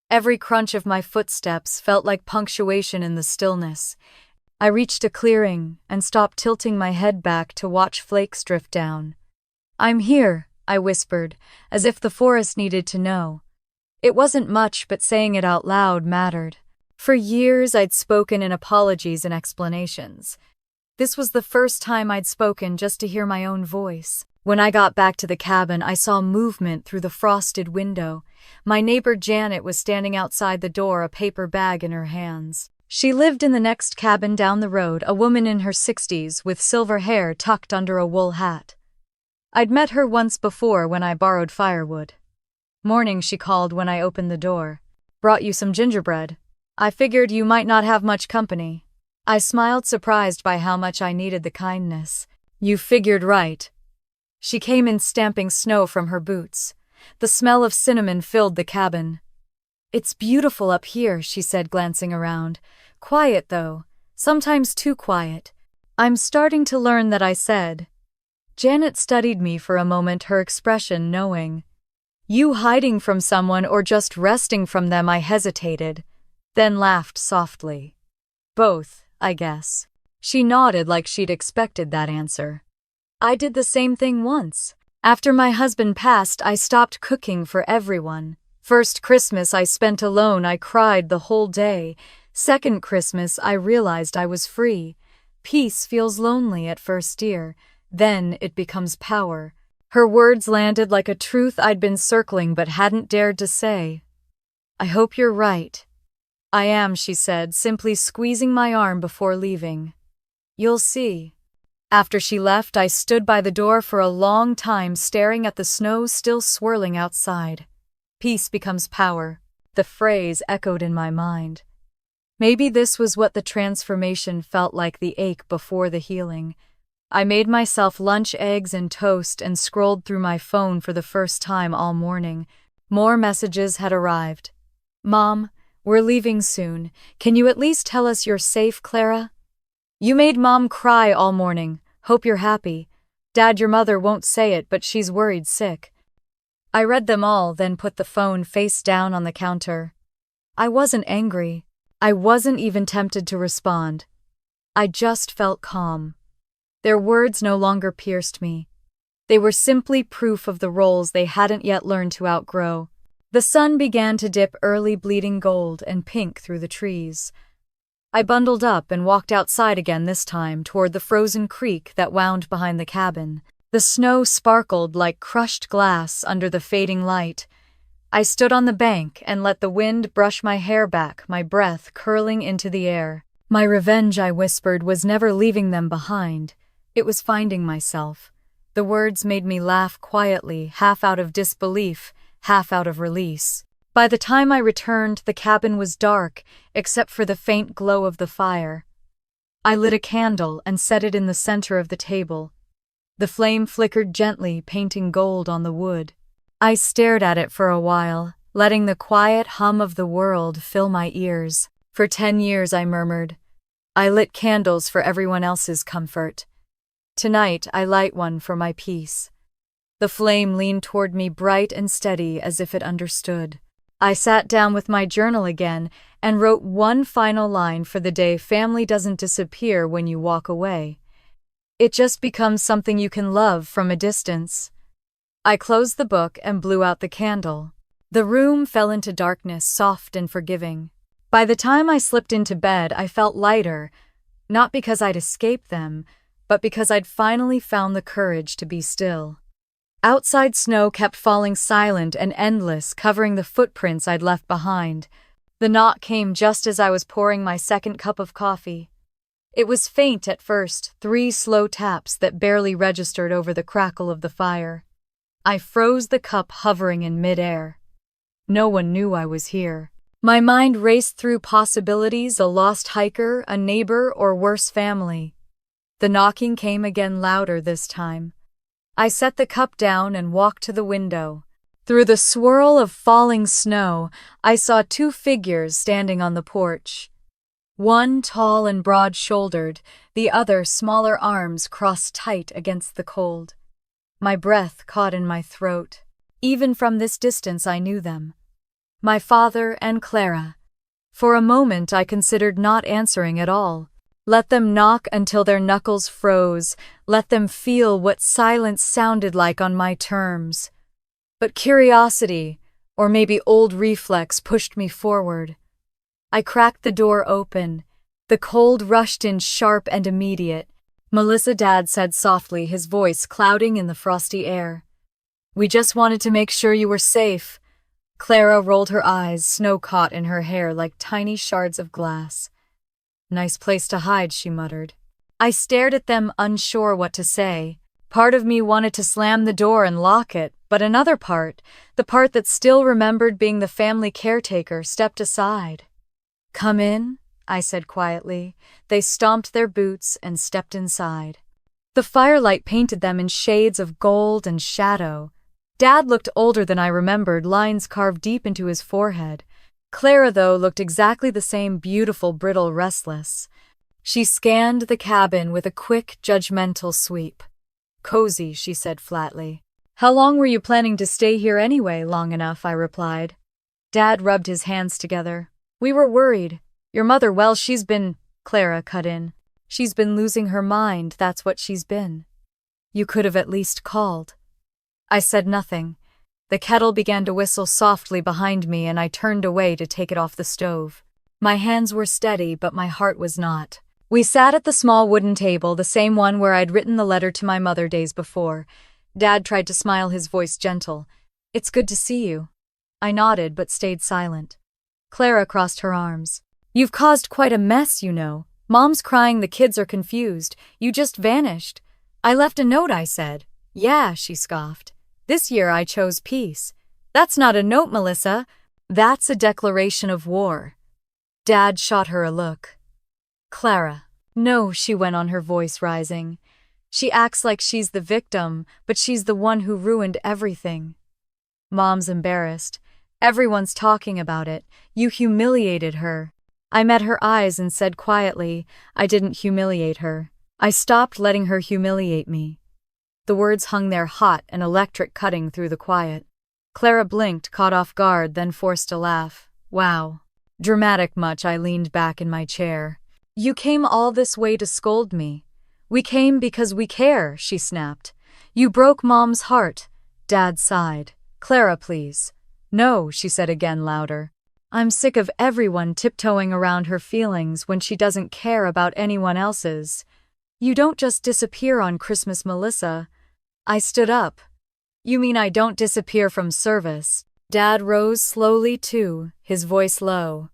Every crunch of my footsteps felt like punctuation in the stillness. I reached a clearing and stopped tilting my head back to watch flakes drift down. "I'm here," I whispered, as if the forest needed to know. It wasn't much, but saying it out loud mattered. For years I'd spoken in apologies and explanations. This was the first time I'd spoken just to hear my own voice. When I got back to the cabin, I saw movement through the frosted window. My neighbor Janet was standing outside the door, a paper bag in her hands. She lived in the next cabin down the road, a woman in her 60s with silver hair tucked under a wool hat. I'd met her once before when I borrowed firewood. "Morning," she called when I opened the door. "Brought you some gingerbread. I figured you might not have much company." I smiled, surprised by how much I needed the kindness. "You figured right." She came in stamping snow from her boots. The smell of cinnamon filled the cabin. "It's beautiful up here," she said, glancing around. "Quiet, though. Sometimes too quiet." "I'm starting to learn that," I said. Janet studied me for a moment, her expression knowing. "You hiding from someone or just resting from them?" I hesitated, then laughed softly. "Both, I guess." She nodded like she'd expected that answer. I did the same thing once. After my husband passed, I stopped cooking for everyone. First Christmas I spent alone, I cried the whole day. Second Christmas I realized I was free. Peace feels lonely at first, dear. Then it becomes power. Her words landed like a truth I'd been circling but hadn't dared to say. "I hope you're right." "I am," she said, simply squeezing my arm before leaving. "You'll see." After she left, I stood by the door for a long time, staring at the snow still swirling outside. Peace becomes power. The phrase echoed in my mind. Maybe this was what the transformation felt like, the ache before the healing. I made myself lunch, eggs and toast, and scrolled through my phone for the first time all morning. More messages had arrived. "Mom, we're leaving soon. Can you at least tell us you're safe, Clara? You made Mom cry all morning. Hope you're happy. Dad, your mother won't say it, but she's worried sick." I read them all, then put the phone face down on the counter. I wasn't angry. I wasn't even tempted to respond. I just felt calm. Their words no longer pierced me. They were simply proof of the roles they hadn't yet learned to outgrow. The sun began to dip, early, bleeding gold and pink through the trees. I bundled up and walked outside again, this time toward the frozen creek that wound behind the cabin. The snow sparkled like crushed glass under the fading light. I stood on the bank and let the wind brush my hair back, my breath curling into the air. My revenge, I whispered, was never leaving them behind. It was finding myself. The words made me laugh quietly, half out of disbelief, half out of release. By the time I returned, the cabin was dark, except for the faint glow of the fire. I lit a candle and set it in the center of the table. The flame flickered gently, painting gold on the wood. I stared at it for a while, letting the quiet hum of the world fill my ears. "For 10 years," I murmured. "I lit candles for everyone else's comfort. Tonight I light one for my peace." The flame leaned toward me, bright and steady, as if it understood. I sat down with my journal again and wrote one final line for the day. "Family doesn't disappear when you walk away. It just becomes something you can love from a distance." I closed the book and blew out the candle. The room fell into darkness, soft and forgiving. By the time I slipped into bed, I felt lighter, not because I'd escaped them, but because I'd finally found the courage to be still. Outside snow kept falling silent and endless, covering the footprints I'd left behind. The knock came just as I was pouring my second cup of coffee. It was faint at first, 3 slow taps that barely registered over the crackle of the fire. I froze the cup hovering in midair. No one knew I was here. My mind raced through possibilities: a lost hiker, a neighbor, or worse, family. The knocking came again, louder this time. I set the cup down and walked to the window. Through the swirl of falling snow, I saw 2 figures standing on the porch. One tall and broad-shouldered, the other smaller, arms crossed tight against the cold. My breath caught in my throat. Even from this distance I knew them. My father and Clara. For a moment I considered not answering at all. Let them knock until their knuckles froze. Let them feel what silence sounded like on my terms. But curiosity, or maybe old reflex, pushed me forward. I cracked the door open. The cold rushed in, sharp and immediate. "Melissa," Dad said softly, his voice clouding in the frosty air. "We just wanted to make sure you were safe." Clara rolled her eyes, snow caught in her hair like tiny shards of glass. "Nice place to hide," she muttered. I stared at them, unsure what to say. Part of me wanted to slam the door and lock it, but another part, the part that still remembered being the family caretaker, stepped aside. "Come in," I said quietly. They stomped their boots and stepped inside. The firelight painted them in shades of gold and shadow. Dad looked older than I remembered, lines carved deep into his forehead. Clara, though, looked exactly the same, beautiful, brittle, restless. She scanned the cabin with a quick, judgmental sweep. "Cozy," she said flatly. "How long were you planning to stay here anyway?" "Long enough," I replied. Dad rubbed his hands together. "We were worried. Your mother, well, she's been—" Clara cut in. "She's been losing her mind, that's what she's been. You could have at least called." I said nothing. The kettle began to whistle softly behind me, and I turned away to take it off the stove. My hands were steady, but my heart was not. We sat at the small wooden table, the same one where I'd written the letter to my mother days before. Dad tried to smile, his voice gentle. "It's good to see you." I nodded, but stayed silent. Clara crossed her arms. "You've caused quite a mess, you know. Mom's crying, the kids are confused. You just vanished." "I left a note," I said. "Yeah," she scoffed. "This year I chose peace." "That's not a note, Melissa. That's a declaration of war." Dad shot her a look. "Clara." "No," she went on, her voice rising. "She acts like she's the victim, but she's the one who ruined everything. Mom's embarrassed. Everyone's talking about it. You humiliated her." I met her eyes and said quietly, "I didn't humiliate her. I stopped letting her humiliate me." The words hung there, hot and electric, cutting through the quiet. Clara blinked, caught off guard, then forced a laugh. "Wow. Dramatic much?" I leaned back in my chair. "You came all this way to scold me." "We came because we care," she snapped. "You broke Mom's heart." Dad sighed. "Clara, please." "No," she said again, louder. "I'm sick of everyone tiptoeing around her feelings when she doesn't care about anyone else's. You don't just disappear on Christmas, Melissa." I stood up. "You mean I don't disappear from service?" Dad rose slowly too, his voice low.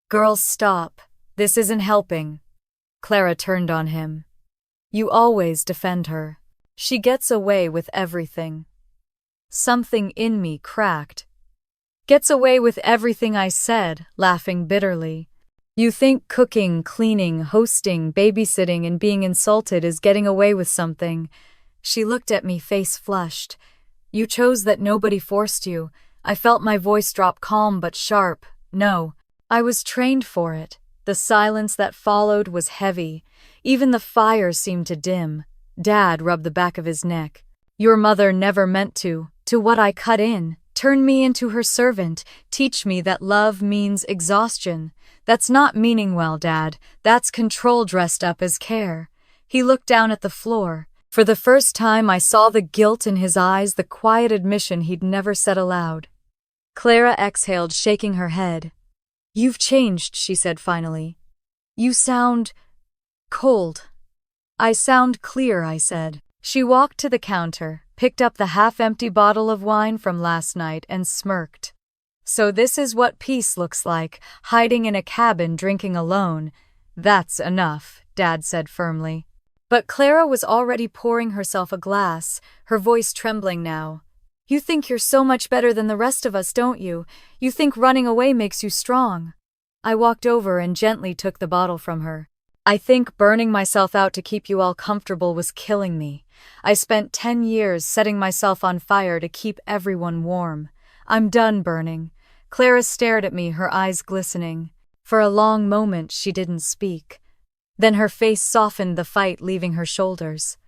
"Girls, stop. This isn't helping." Clara turned on him. "You always defend her. She gets away with everything." Something in me cracked. "Gets away with everything," I said, laughing bitterly. "You think cooking, cleaning, hosting, babysitting, and being insulted is getting away with something." She looked at me, face flushed. "You chose that, nobody forced you." I felt my voice drop, calm but sharp. "No, I was trained for it." The silence that followed was heavy. Even the fire seemed to dim. Dad rubbed the back of his neck. "Your mother never meant to what I cut in. Turn me into her servant. Teach me that love means exhaustion. That's not meaning well, Dad. That's control dressed up as care." He looked down at the floor. For the first time I saw the guilt in his eyes, the quiet admission he'd never said aloud. Clara exhaled, shaking her head. "You've changed," she said finally. "You sound cold." "I sound clear," I said. She walked to the counter, picked up the half-empty bottle of wine from last night and smirked. So this is what peace looks like, hiding in a cabin drinking alone. That's enough, Dad said firmly. But Clara was already pouring herself a glass, her voice trembling now. You think you're so much better than the rest of us, don't you? You think running away makes you strong. I walked over and gently took the bottle from her. I think burning myself out to keep you all comfortable was killing me. I spent 10 years setting myself on fire to keep everyone warm. I'm done burning. Clara stared at me, her eyes glistening. For a long moment she didn't speak. Then her face softened, the fight leaving her shoulders.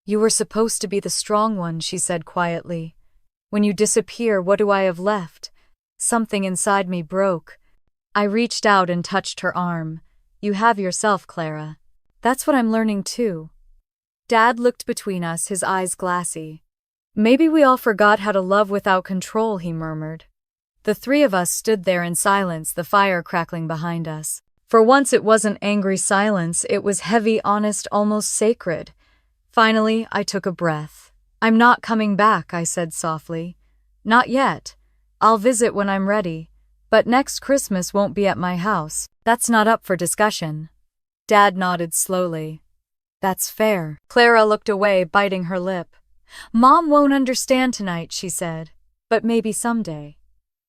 You were supposed to be the strong one, she said quietly. When you disappear, what do I have left? Something inside me broke. I reached out and touched her arm. You have yourself, Clara. That's what I'm learning too. Dad looked between us, his eyes glassy. Maybe we all forgot how to love without control, he murmured. The three of us stood there in silence, the fire crackling behind us. For once it wasn't angry silence, it was heavy, honest, almost sacred. Finally, I took a breath. I'm not coming back, I said softly. Not yet. I'll visit when I'm ready. But next Christmas won't be at my house. That's not up for discussion. Dad nodded slowly. That's fair. Clara looked away, biting her lip. Mom won't understand tonight, she said. But maybe someday.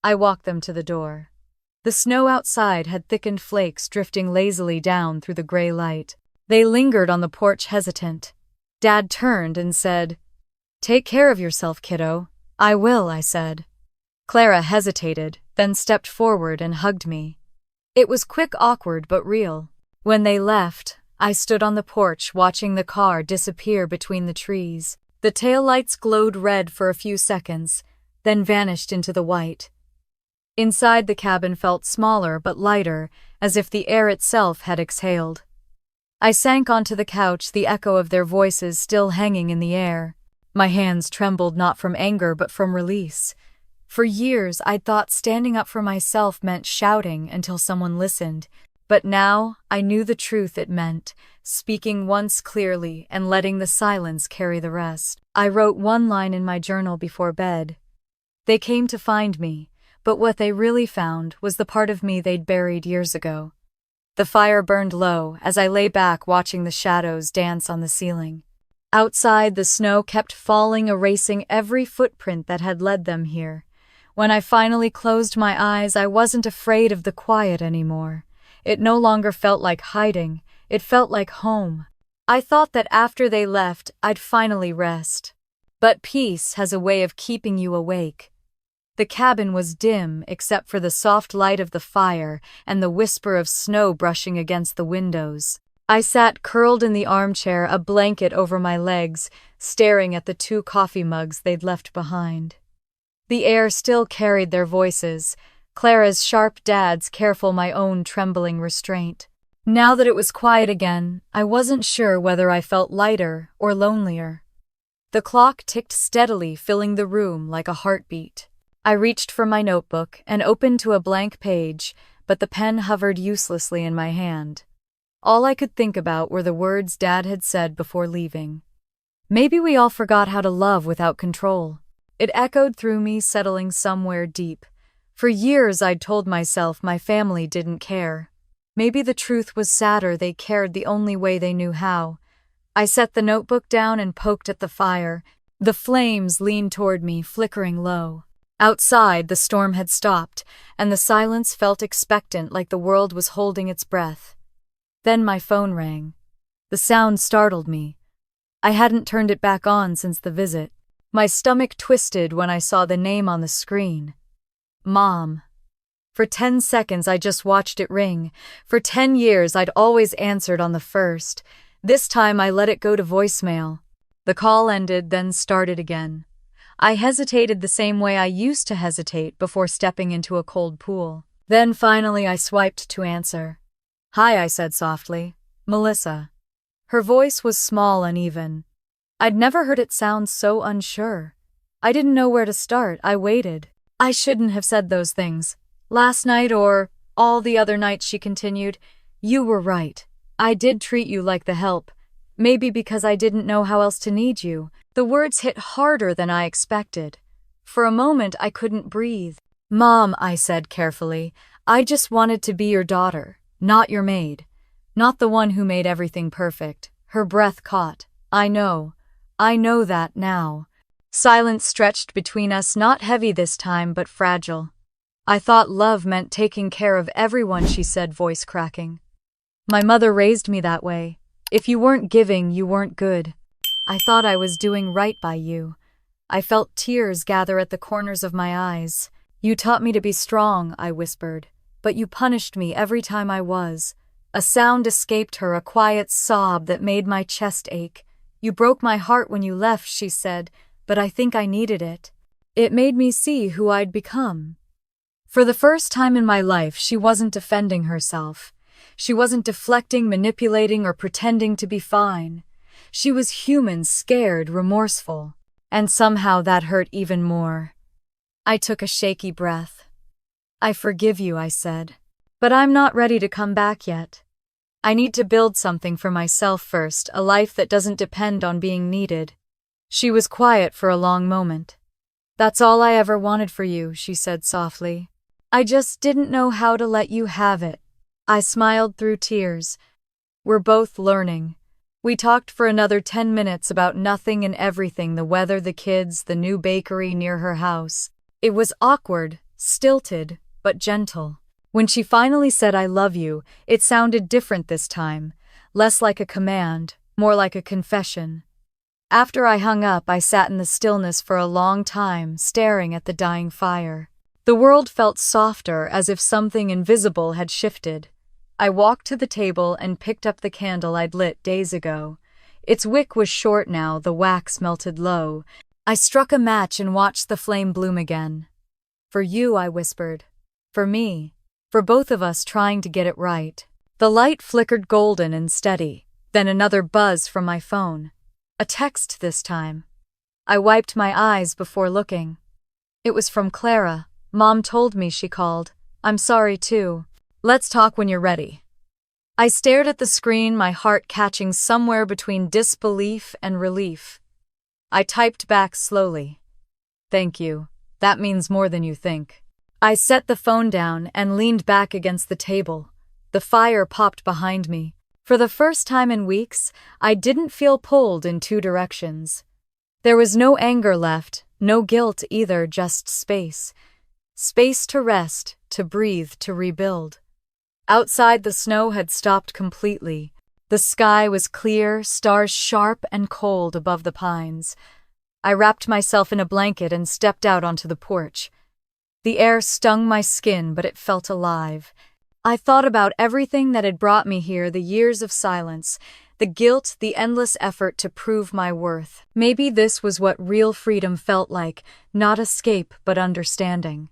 I walked them to the door. The snow outside had thickened flakes drifting lazily down through the gray light. They lingered on the porch, hesitant. Dad turned and said, Take care of yourself, kiddo. I will, I said. Clara hesitated, then stepped forward and hugged me. It was quick, awkward, but real. When they left, I stood on the porch watching the car disappear between the trees. The taillights glowed red for a few seconds, then vanished into the white. Inside, the cabin felt smaller but lighter, as if the air itself had exhaled. I sank onto the couch, the echo of their voices still hanging in the air. My hands trembled not from anger but from release. For years, I'd thought standing up for myself meant shouting until someone listened. But now, I knew the truth it meant, speaking once clearly and letting the silence carry the rest. I wrote one line in my journal before bed. They came to find me, but what they really found was the part of me they'd buried years ago. The fire burned low as I lay back watching the shadows dance on the ceiling. Outside, the snow kept falling, erasing every footprint that had led them here. When I finally closed my eyes, I wasn't afraid of the quiet anymore. It no longer felt like hiding, it felt like home. I thought that after they left, I'd finally rest. But peace has a way of keeping you awake. The cabin was dim except for the soft light of the fire and the whisper of snow brushing against the windows. I sat curled in the armchair, a blanket over my legs, staring at the 2 coffee mugs they'd left behind. The air still carried their voices, Clara's sharp, Dad's careful, my own trembling restraint. Now that it was quiet again, I wasn't sure whether I felt lighter or lonelier. The clock ticked steadily, filling the room like a heartbeat. I reached for my notebook and opened to a blank page, but the pen hovered uselessly in my hand. All I could think about were the words Dad had said before leaving. Maybe we all forgot how to love without control. It echoed through me, settling somewhere deep. For years I'd told myself my family didn't care. Maybe the truth was sadder, they cared the only way they knew how. I set the notebook down and poked at the fire. The flames leaned toward me, flickering low. Outside, the storm had stopped, and the silence felt expectant, like the world was holding its breath. Then my phone rang. The sound startled me. I hadn't turned it back on since the visit. My stomach twisted when I saw the name on the screen. Mom. For 10 seconds I just watched it ring. For 10 years I'd always answered on the first. This time I let it go to voicemail. The call ended, then started again. I hesitated the same way I used to hesitate before stepping into a cold pool. Then finally I swiped to answer. Hi, I said softly. Melissa. Her voice was small and even. I'd never heard it sound so unsure. I didn't know where to start. I waited. I shouldn't have said those things. Last night or all the other nights, she continued. You were right. I did treat you like the help. Maybe because I didn't know how else to need you. The words hit harder than I expected. For a moment, I couldn't breathe. Mom, I said carefully, I just wanted to be your daughter, not your maid. Not the one who made everything perfect. Her breath caught. I know that now. Silence stretched between us, not heavy this time, but fragile. I thought love meant taking care of everyone, she said, voice cracking. My mother raised me that way. If you weren't giving, you weren't good. I thought I was doing right by you. I felt tears gather at the corners of my eyes. You taught me to be strong, I whispered, but you punished me every time I was. A sound escaped her, a quiet sob that made my chest ache. You broke my heart when you left, she said, but I think I needed it. It made me see who I'd become. For the first time in my life, she wasn't defending herself. She wasn't deflecting, manipulating, or pretending to be fine. She was human, scared, remorseful. And somehow that hurt even more. I took a shaky breath. I forgive you, I said. But I'm not ready to come back yet. I need to build something for myself first, a life that doesn't depend on being needed. She was quiet for a long moment. That's all I ever wanted for you, she said softly. I just didn't know how to let you have it. I smiled through tears. We're both learning. We talked for another 10 minutes about nothing and everything, the weather, the kids, the new bakery near her house. It was awkward, stilted, but gentle. When she finally said I love you, it sounded different this time, less like a command, more like a confession. After I hung up, I sat in the stillness for a long time, staring at the dying fire. The world felt softer, as if something invisible had shifted. I walked to the table and picked up the candle I'd lit days ago. Its wick was short now, the wax melted low. I struck a match and watched the flame bloom again. For you, I whispered. For me. For both of us trying to get it right. The light flickered golden and steady. Then another buzz from my phone. A text this time. I wiped my eyes before looking. It was from Clara. Mom told me, she called. I'm sorry too. Let's talk when you're ready. I stared at the screen, my heart catching somewhere between disbelief and relief. I typed back slowly. Thank you. That means more than you think. I set the phone down and leaned back against the table. The fire popped behind me. For the first time in weeks, I didn't feel pulled in two directions. There was no anger left, no guilt either, just space. Space to rest, to breathe, to rebuild. Outside, the snow had stopped completely. The sky was clear, stars sharp and cold above the pines. I wrapped myself in a blanket and stepped out onto the porch. The air stung my skin, but it felt alive. I thought about everything that had brought me here, the years of silence, the guilt, the endless effort to prove my worth. Maybe this was what real freedom felt like, not escape, but understanding.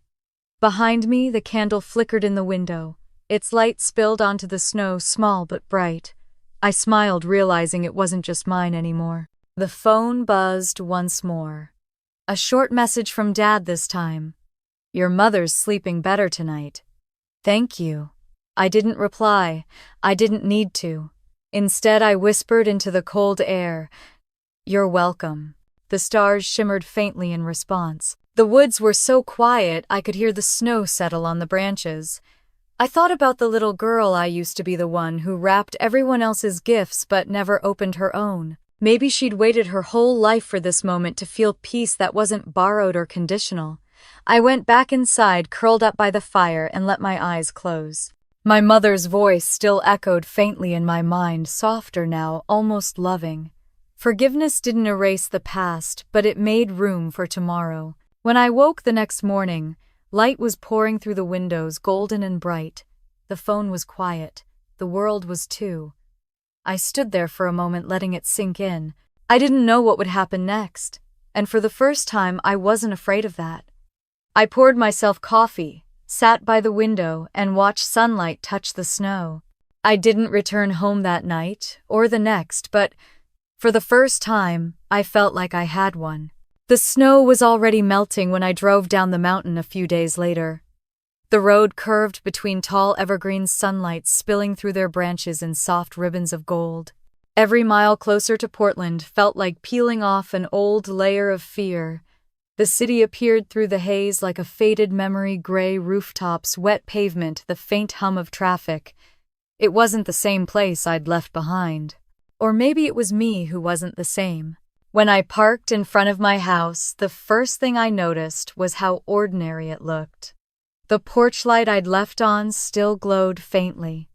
Behind me, the candle flickered in the window. Its light spilled onto the snow, small but bright. I smiled, realizing it wasn't just mine anymore. The phone buzzed once more. A short message from Dad this time. Your mother's sleeping better tonight. Thank you. I didn't reply. I didn't need to. Instead, I whispered into the cold air, You're welcome. The stars shimmered faintly in response. The woods were so quiet I could hear the snow settle on the branches. I thought about the little girl I used to be, the one who wrapped everyone else's gifts but never opened her own. Maybe she'd waited her whole life for this moment to feel peace that wasn't borrowed or conditional. I went back inside, curled up by the fire, and let my eyes close. My mother's voice still echoed faintly in my mind, softer now, almost loving. Forgiveness didn't erase the past, but it made room for tomorrow. When I woke the next morning, light was pouring through the windows, golden and bright. The phone was quiet. The world was too. I stood there for a moment, letting it sink in. I didn't know what would happen next, and for the first time, I wasn't afraid of that. I poured myself coffee, sat by the window, and watched sunlight touch the snow. I didn't return home that night, or the next, but for the first time, I felt like I had one. The snow was already melting when I drove down the mountain a few days later. The road curved between tall evergreens, sunlight spilling through their branches in soft ribbons of gold. Every mile closer to Portland felt like peeling off an old layer of fear. The city appeared through the haze like a faded memory, gray rooftops, wet pavement, the faint hum of traffic. It wasn't the same place I'd left behind. Or maybe it was me who wasn't the same. When I parked in front of my house, the first thing I noticed was how ordinary it looked. The porch light I'd left on still glowed faintly.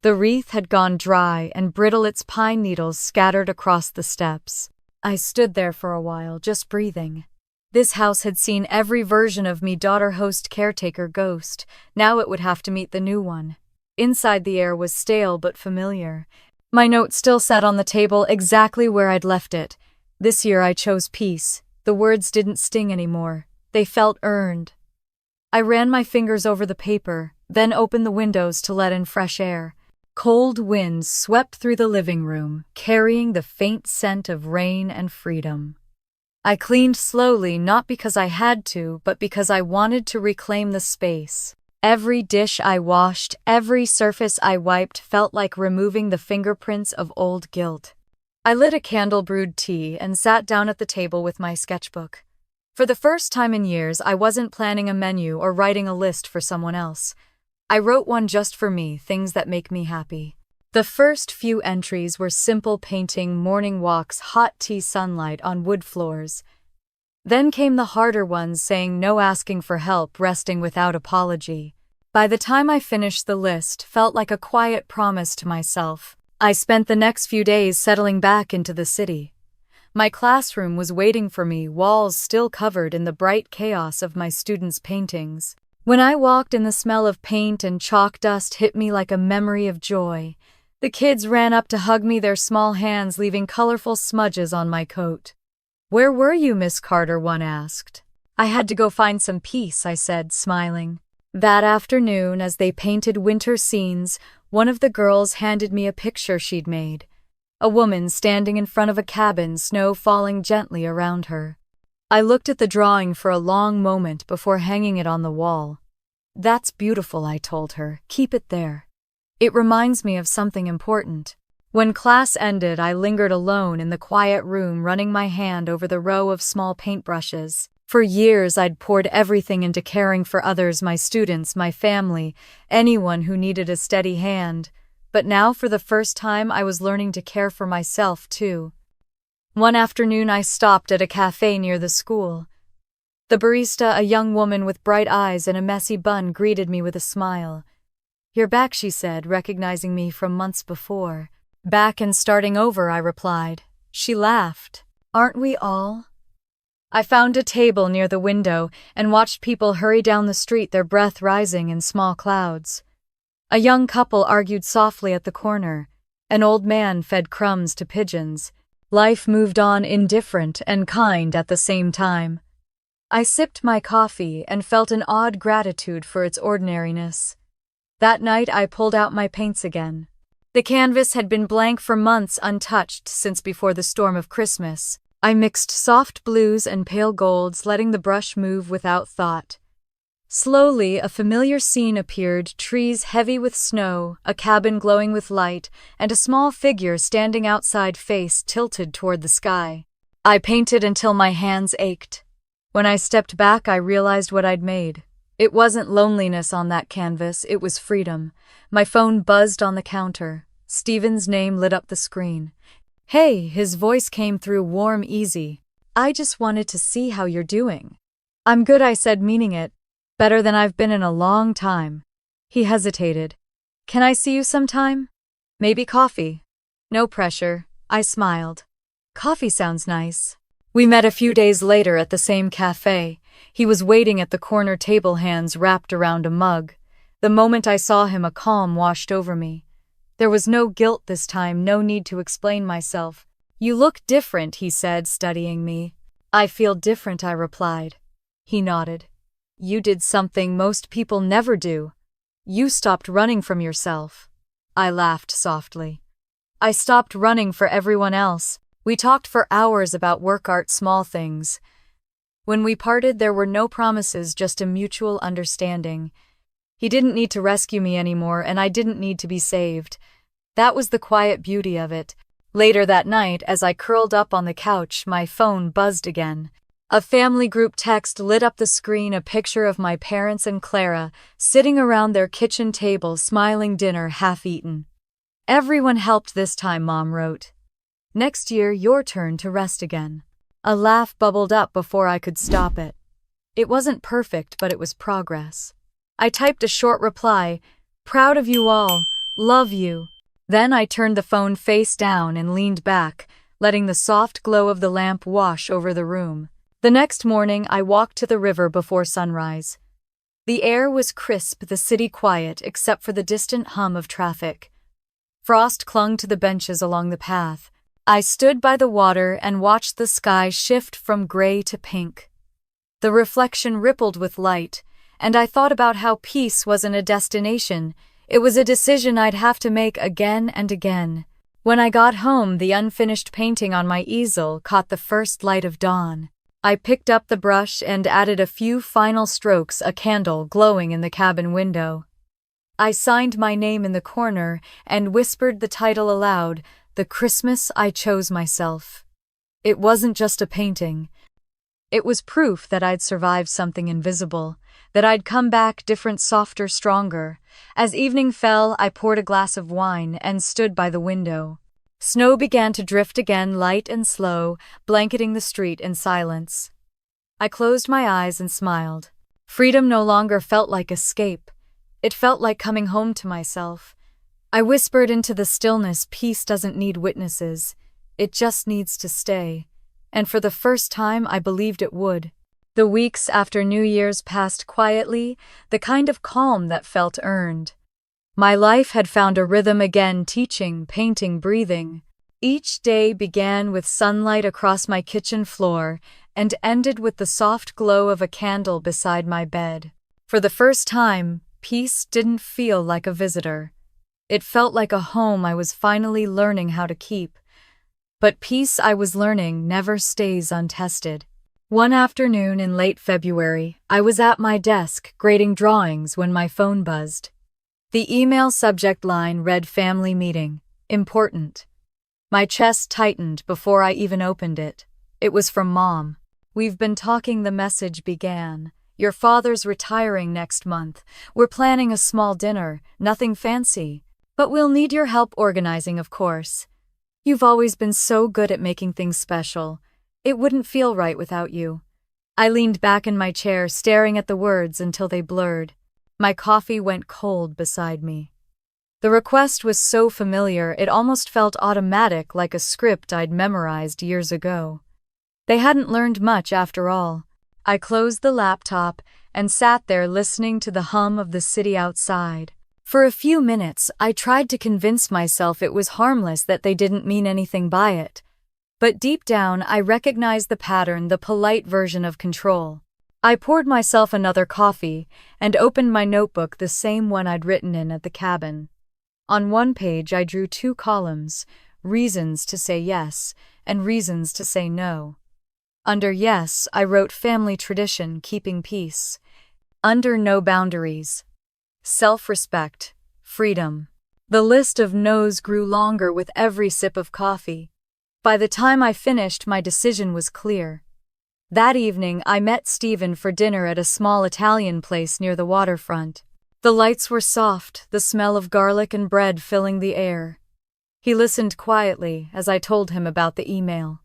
The wreath had gone dry and brittle, its pine needles scattered across the steps. I stood there for a while, just breathing. This house had seen every version of me, daughter, host, caretaker, ghost. Now it would have to meet the new one. Inside, the air was stale but familiar. My note still sat on the table exactly where I'd left it. This year I chose peace. The words didn't sting anymore. They felt earned. I ran my fingers over the paper, then opened the windows to let in fresh air. Cold winds swept through the living room, carrying the faint scent of rain and freedom. I cleaned slowly, not because I had to, but because I wanted to reclaim the space. Every dish I washed, every surface I wiped felt like removing the fingerprints of old guilt. I lit a candle, brewed tea, and sat down at the table with my sketchbook. For the first time in years, I wasn't planning a menu or writing a list for someone else. I wrote one just for me, things that make me happy. The first few entries were simple painting, morning walks, hot tea, sunlight on wood floors. Then came the harder ones, saying no, asking for help, resting without apology. By the time I finished, the list felt like a quiet promise to myself. I spent the next few days settling back into the city. My classroom was waiting for me, walls still covered in the bright chaos of my students' paintings. When I walked in, the smell of paint and chalk dust hit me like a memory of joy. The kids ran up to hug me, their small hands leaving colorful smudges on my coat. "Where were you, Miss Carter?" one asked. "I had to go find some peace," I said, smiling. That afternoon, as they painted winter scenes, one of the girls handed me a picture she'd made. A woman standing in front of a cabin, snow falling gently around her. I looked at the drawing for a long moment before hanging it on the wall. "That's beautiful," I told her. "Keep it there. It reminds me of something important." When class ended, I lingered alone in the quiet room, running my hand over the row of small paintbrushes. For years, I'd poured everything into caring for others, my students, my family, anyone who needed a steady hand. But now, for the first time, I was learning to care for myself, too. One afternoon, I stopped at a cafe near the school. The barista, a young woman with bright eyes and a messy bun, greeted me with a smile. "You're back," she said, recognizing me from months before. "Back and starting over," I replied. She laughed. "Aren't we all?" I found a table near the window and watched people hurry down the street, their breath rising in small clouds. A young couple argued softly at the corner. An old man fed crumbs to pigeons. Life moved on, indifferent and kind at the same time. I sipped my coffee and felt an odd gratitude for its ordinariness. That night, I pulled out my paints again. The canvas had been blank for months, untouched since before the storm of Christmas. I mixed soft blues and pale golds, letting the brush move without thought. Slowly, a familiar scene appeared, trees heavy with snow, a cabin glowing with light, and a small figure standing outside, face tilted toward the sky. I painted until my hands ached. When I stepped back, I realized what I'd made. It wasn't loneliness on that canvas, it was freedom. My phone buzzed on the counter. Steven's name lit up the screen. "Hey," his voice came through, warm, easy. "I just wanted to see how you're doing." "I'm good," I said, meaning it. "Better than I've been in a long time." He hesitated. "Can I see you sometime? Maybe coffee?" "No pressure," I smiled. "Coffee sounds nice." We met a few days later at the same cafe. He was waiting at the corner table, hands wrapped around a mug. The moment I saw him, a calm washed over me. There was no guilt this time, no need to explain myself. "You look different," he said, studying me. "I feel different," I replied. He nodded. "You did something most people never do. You stopped running from yourself." I laughed softly. "I stopped running for everyone else." We talked for hours about work, art, small things. When we parted, there were no promises, just a mutual understanding. He didn't need to rescue me anymore, and I didn't need to be saved. That was the quiet beauty of it. Later that night, as I curled up on the couch, my phone buzzed again. A family group text lit up the screen, a picture of my parents and Clara sitting around their kitchen table, smiling, dinner half eaten. "Everyone helped this time," Mom wrote. "Next year, your turn to rest again." A laugh bubbled up before I could stop it. It wasn't perfect, but it was progress. I typed a short reply, "Proud of you all, love you." Then I turned the phone face down and leaned back, letting the soft glow of the lamp wash over the room. The next morning, I walked to the river before sunrise. The air was crisp, the city quiet, except for the distant hum of traffic. Frost clung to the benches along the path. I stood by the water and watched the sky shift from gray to pink. The reflection rippled with light, and I thought about how peace wasn't a destination. It was a decision I'd have to make again and again. When I got home, the unfinished painting on my easel caught the first light of dawn. I picked up the brush and added a few final strokes, a candle glowing in the cabin window. I signed my name in the corner and whispered the title aloud, "The Christmas I Chose Myself." It wasn't just a painting. It was proof that I'd survived something invisible, that I'd come back different, softer, stronger. As evening fell, I poured a glass of wine and stood by the window. Snow began to drift again, light and slow, blanketing the street in silence. I closed my eyes and smiled. Freedom no longer felt like escape. It felt like coming home to myself. I whispered into the stillness, "Peace doesn't need witnesses. It just needs to stay." And for the first time, I believed it would. The weeks after New Year's passed quietly, the kind of calm that felt earned. My life had found a rhythm again, teaching, painting, breathing. Each day began with sunlight across my kitchen floor and ended with the soft glow of a candle beside my bed. For the first time, peace didn't feel like a visitor. It felt like a home I was finally learning how to keep. But peace, I was learning, never stays untested. One afternoon in late February, I was at my desk grading drawings when my phone buzzed. The email subject line read "Family Meeting. Important." My chest tightened before I even opened it. It was from Mom. "We've been talking," the message began. "Your father's retiring next month. We're planning a small dinner, nothing fancy. But we'll need your help organizing, of course. You've always been so good at making things special. It wouldn't feel right without you." I leaned back in my chair, staring at the words until they blurred. My coffee went cold beside me. The request was so familiar, it almost felt automatic, like a script I'd memorized years ago. They hadn't learned much after all. I closed the laptop and sat there listening to the hum of the city outside. For a few minutes, I tried to convince myself it was harmless, that they didn't mean anything by it. But deep down, I recognized the pattern, the polite version of control. I poured myself another coffee and opened my notebook, the same one I'd written in at the cabin. On one page, I drew 2 columns, reasons to say yes and reasons to say no. Under yes, I wrote family tradition, keeping peace. Under no, boundaries, self-respect, freedom. The list of no's grew longer with every sip of coffee. By the time I finished, my decision was clear. That evening, I met Stephen for dinner at a small Italian place near the waterfront. The lights were soft, the smell of garlic and bread filling the air. He listened quietly as I told him about the email.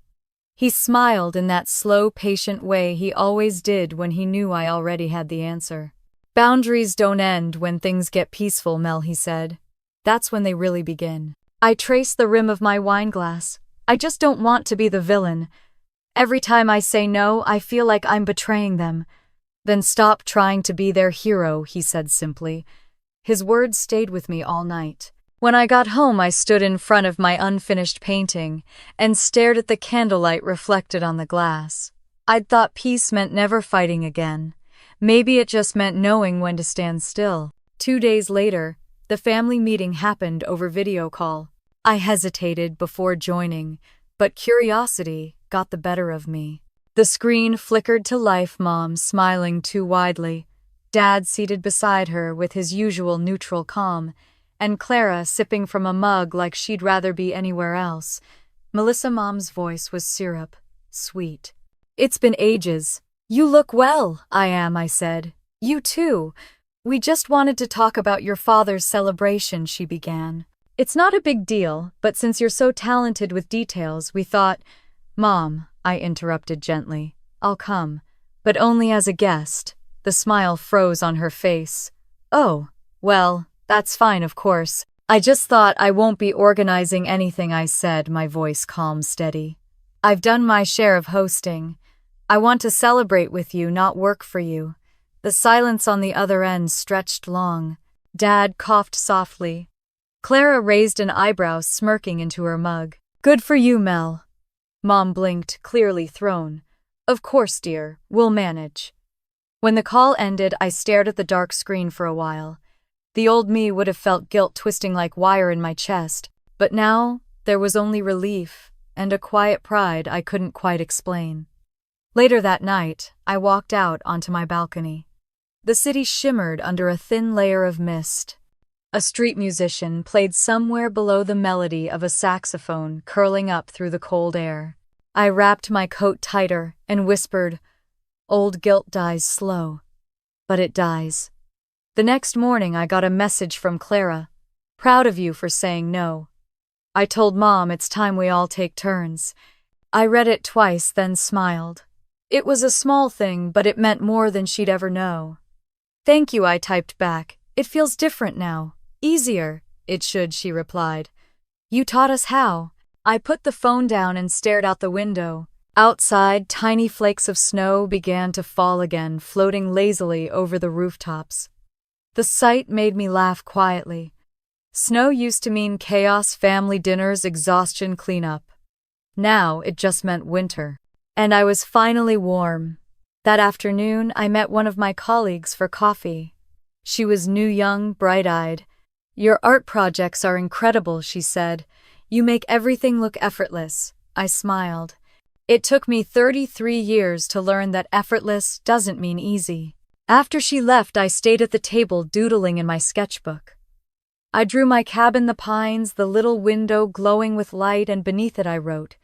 He smiled in that slow, patient way he always did when he knew I already had the answer. "Boundaries don't end when things get peaceful, Mel," he said. "That's when they really begin." I traced the rim of my wine glass. "I just don't want to be the villain. Every time I say no, I feel like I'm betraying them." "Then stop trying to be their hero," he said simply. His words stayed with me all night. When I got home, I stood in front of my unfinished painting and stared at the candlelight reflected on the glass. I'd thought peace meant never fighting again. Maybe it just meant knowing when to stand still. 2 days later, the family meeting happened over video call. I hesitated before joining, but curiosity got the better of me. The screen flickered to life, Mom smiling too widely, Dad seated beside her with his usual neutral calm, and Clara sipping from a mug like she'd rather be anywhere else. Mom's voice was syrup, sweet. It's been ages. You look well, I said. You too. We just wanted to talk about your father's celebration, she began. It's not a big deal, but since you're so talented with details, we thought… Mom, I interrupted gently. I'll come. But only as a guest. The smile froze on her face. Oh, well, that's fine, of course. I just thought I won't be organizing anything, I said, my voice calm, steady. I've done my share of hosting. I want to celebrate with you, not work for you. The silence on the other end stretched long. Dad coughed softly. Clara raised an eyebrow, smirking into her mug. Good for you, Mel. Mom blinked, clearly thrown. Of course, dear, we'll manage. When the call ended, I stared at the dark screen for a while. The old me would have felt guilt twisting like wire in my chest, but now there was only relief and a quiet pride I couldn't quite explain. Later that night, I walked out onto my balcony. The city shimmered under a thin layer of mist. A street musician played somewhere below the melody of a saxophone curling up through the cold air. I wrapped my coat tighter and whispered, "Old guilt dies slow, but it dies." The next morning I got a message from Clara. Proud of you for saying no. I told Mom it's time we all take turns. I read it twice, then smiled. It was a small thing, but it meant more than she'd ever know. Thank you, I typed back. It feels different now. Easier. It should, she replied. You taught us how. I put the phone down and stared out the window. Outside, tiny flakes of snow began to fall again, floating lazily over the rooftops. The sight made me laugh quietly. Snow used to mean chaos, family dinners, exhaustion, cleanup. Now it just meant winter. And I was finally warm. That afternoon, I met one of my colleagues for coffee. She was new, young, bright-eyed. Your art projects are incredible, she said. You make everything look effortless. I smiled. It took me 33 years to learn that effortless doesn't mean easy. After she left, I stayed at the table doodling in my sketchbook. I drew my cabin, the pines, the little window glowing with light, and beneath it I wrote,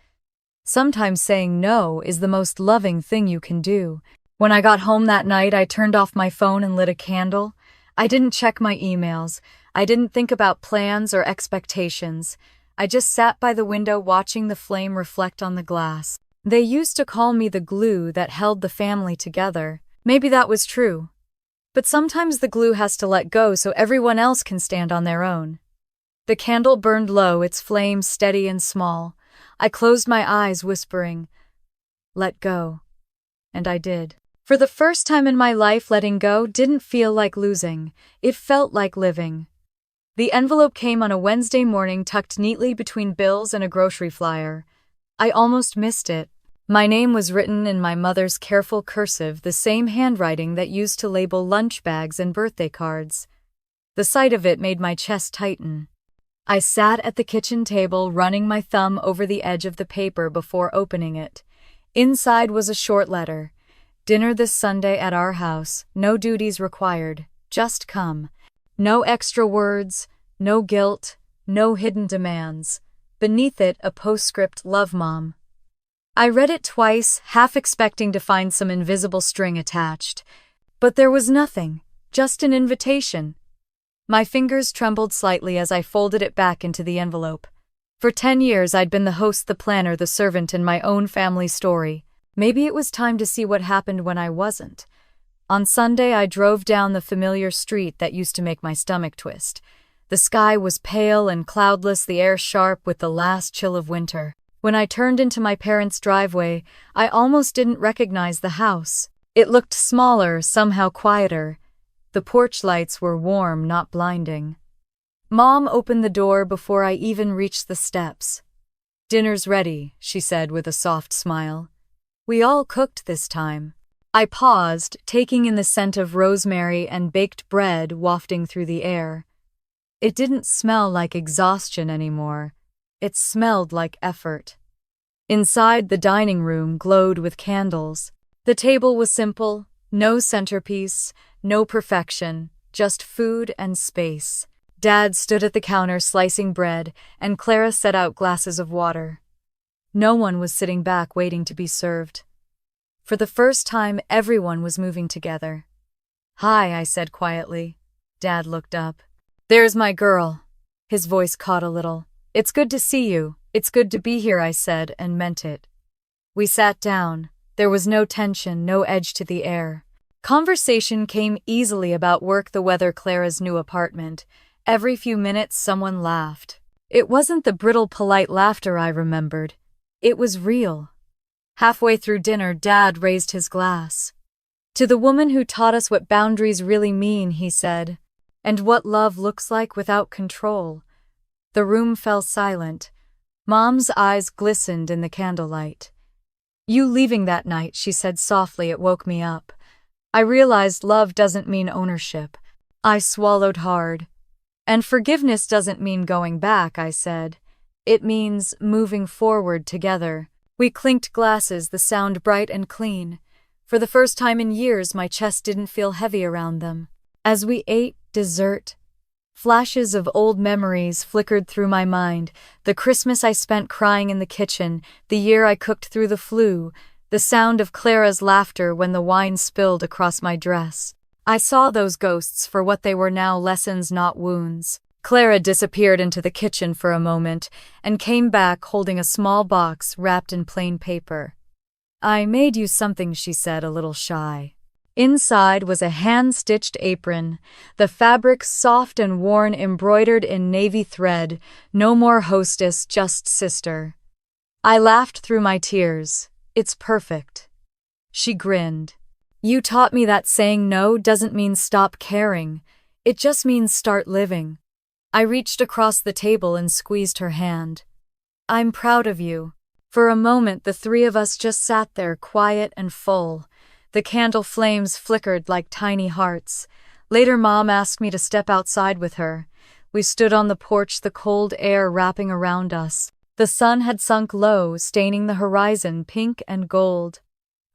"Sometimes saying no is the most loving thing you can do." When I got home that night, I turned off my phone and lit a candle. I didn't check my emails. I didn't think about plans or expectations. I just sat by the window watching the flame reflect on the glass. They used to call me the glue that held the family together. Maybe that was true. But sometimes the glue has to let go so everyone else can stand on their own. The candle burned low, its flame steady and small. I closed my eyes, whispering, "Let go." And I did. For the first time in my life, letting go didn't feel like losing. It felt like living. The envelope came on a Wednesday morning, tucked neatly between bills and a grocery flyer. I almost missed it. My name was written in my mother's careful cursive, the same handwriting that used to label lunch bags and birthday cards. The sight of it made my chest tighten. I sat at the kitchen table, running my thumb over the edge of the paper before opening it. Inside was a short letter. Dinner this Sunday at our house, no duties required, just come. No extra words, no guilt, no hidden demands. Beneath it, a postscript, "Love, Mom." I read it twice, half expecting to find some invisible string attached. But there was nothing, just an invitation. My fingers trembled slightly as I folded it back into the envelope. For 10 years I'd been the host, the planner, the servant in my own family story. Maybe it was time to see what happened when I wasn't. On Sunday I drove down the familiar street that used to make my stomach twist. The sky was pale and cloudless, the air sharp with the last chill of winter. When I turned into my parents' driveway, I almost didn't recognize the house. It looked smaller, somehow quieter. The porch lights were warm, not blinding. Mom opened the door before I even reached the steps. "Dinner's ready," she said with a soft smile. "We all cooked this time." I paused, taking in the scent of rosemary and baked bread wafting through the air. It didn't smell like exhaustion anymore. It smelled like effort. Inside, the dining room glowed with candles. The table was simple, no centerpiece, no perfection, just food and space. Dad stood at the counter slicing bread, and Clara set out glasses of water. No one was sitting back waiting to be served. For the first time, everyone was moving together. "Hi," I said quietly. Dad looked up. "There's my girl." His voice caught a little. "It's good to see you. It's good to be here," I said, and meant it. We sat down. There was no tension, no edge to the air. Conversation came easily about work, the weather, Clara's new apartment. Every few minutes, someone laughed. It wasn't the brittle, polite laughter I remembered. It was real. Halfway through dinner, Dad raised his glass. "To the woman who taught us what boundaries really mean," he said, "and what love looks like without control." The room fell silent. Mom's eyes glistened in the candlelight. "You leaving that night," she said softly. It woke me up. I realized love doesn't mean ownership. I swallowed hard. "And forgiveness doesn't mean going back," I said. "It means moving forward together." We clinked glasses, the sound bright and clean. For the first time in years, my chest didn't feel heavy around them. As we ate dessert, flashes of old memories flickered through my mind. The Christmas I spent crying in the kitchen, the year I cooked through the flu, the sound of Clara's laughter when the wine spilled across my dress. I saw those ghosts for what they were now, lessons, not wounds. Clara disappeared into the kitchen for a moment and came back holding a small box wrapped in plain paper. "I made you something," she said, a little shy. Inside was a hand-stitched apron, the fabric soft and worn, embroidered in navy thread. No more hostess, just sister. I laughed through my tears. "It's perfect." She grinned. "You taught me that saying no doesn't mean stop caring. It just means start living." I reached across the table and squeezed her hand. "I'm proud of you." For a moment, the three of us just sat there, quiet and full. The candle flames flickered like tiny hearts. Later, Mom asked me to step outside with her. We stood on the porch, the cold air wrapping around us. The sun had sunk low, staining the horizon pink and gold.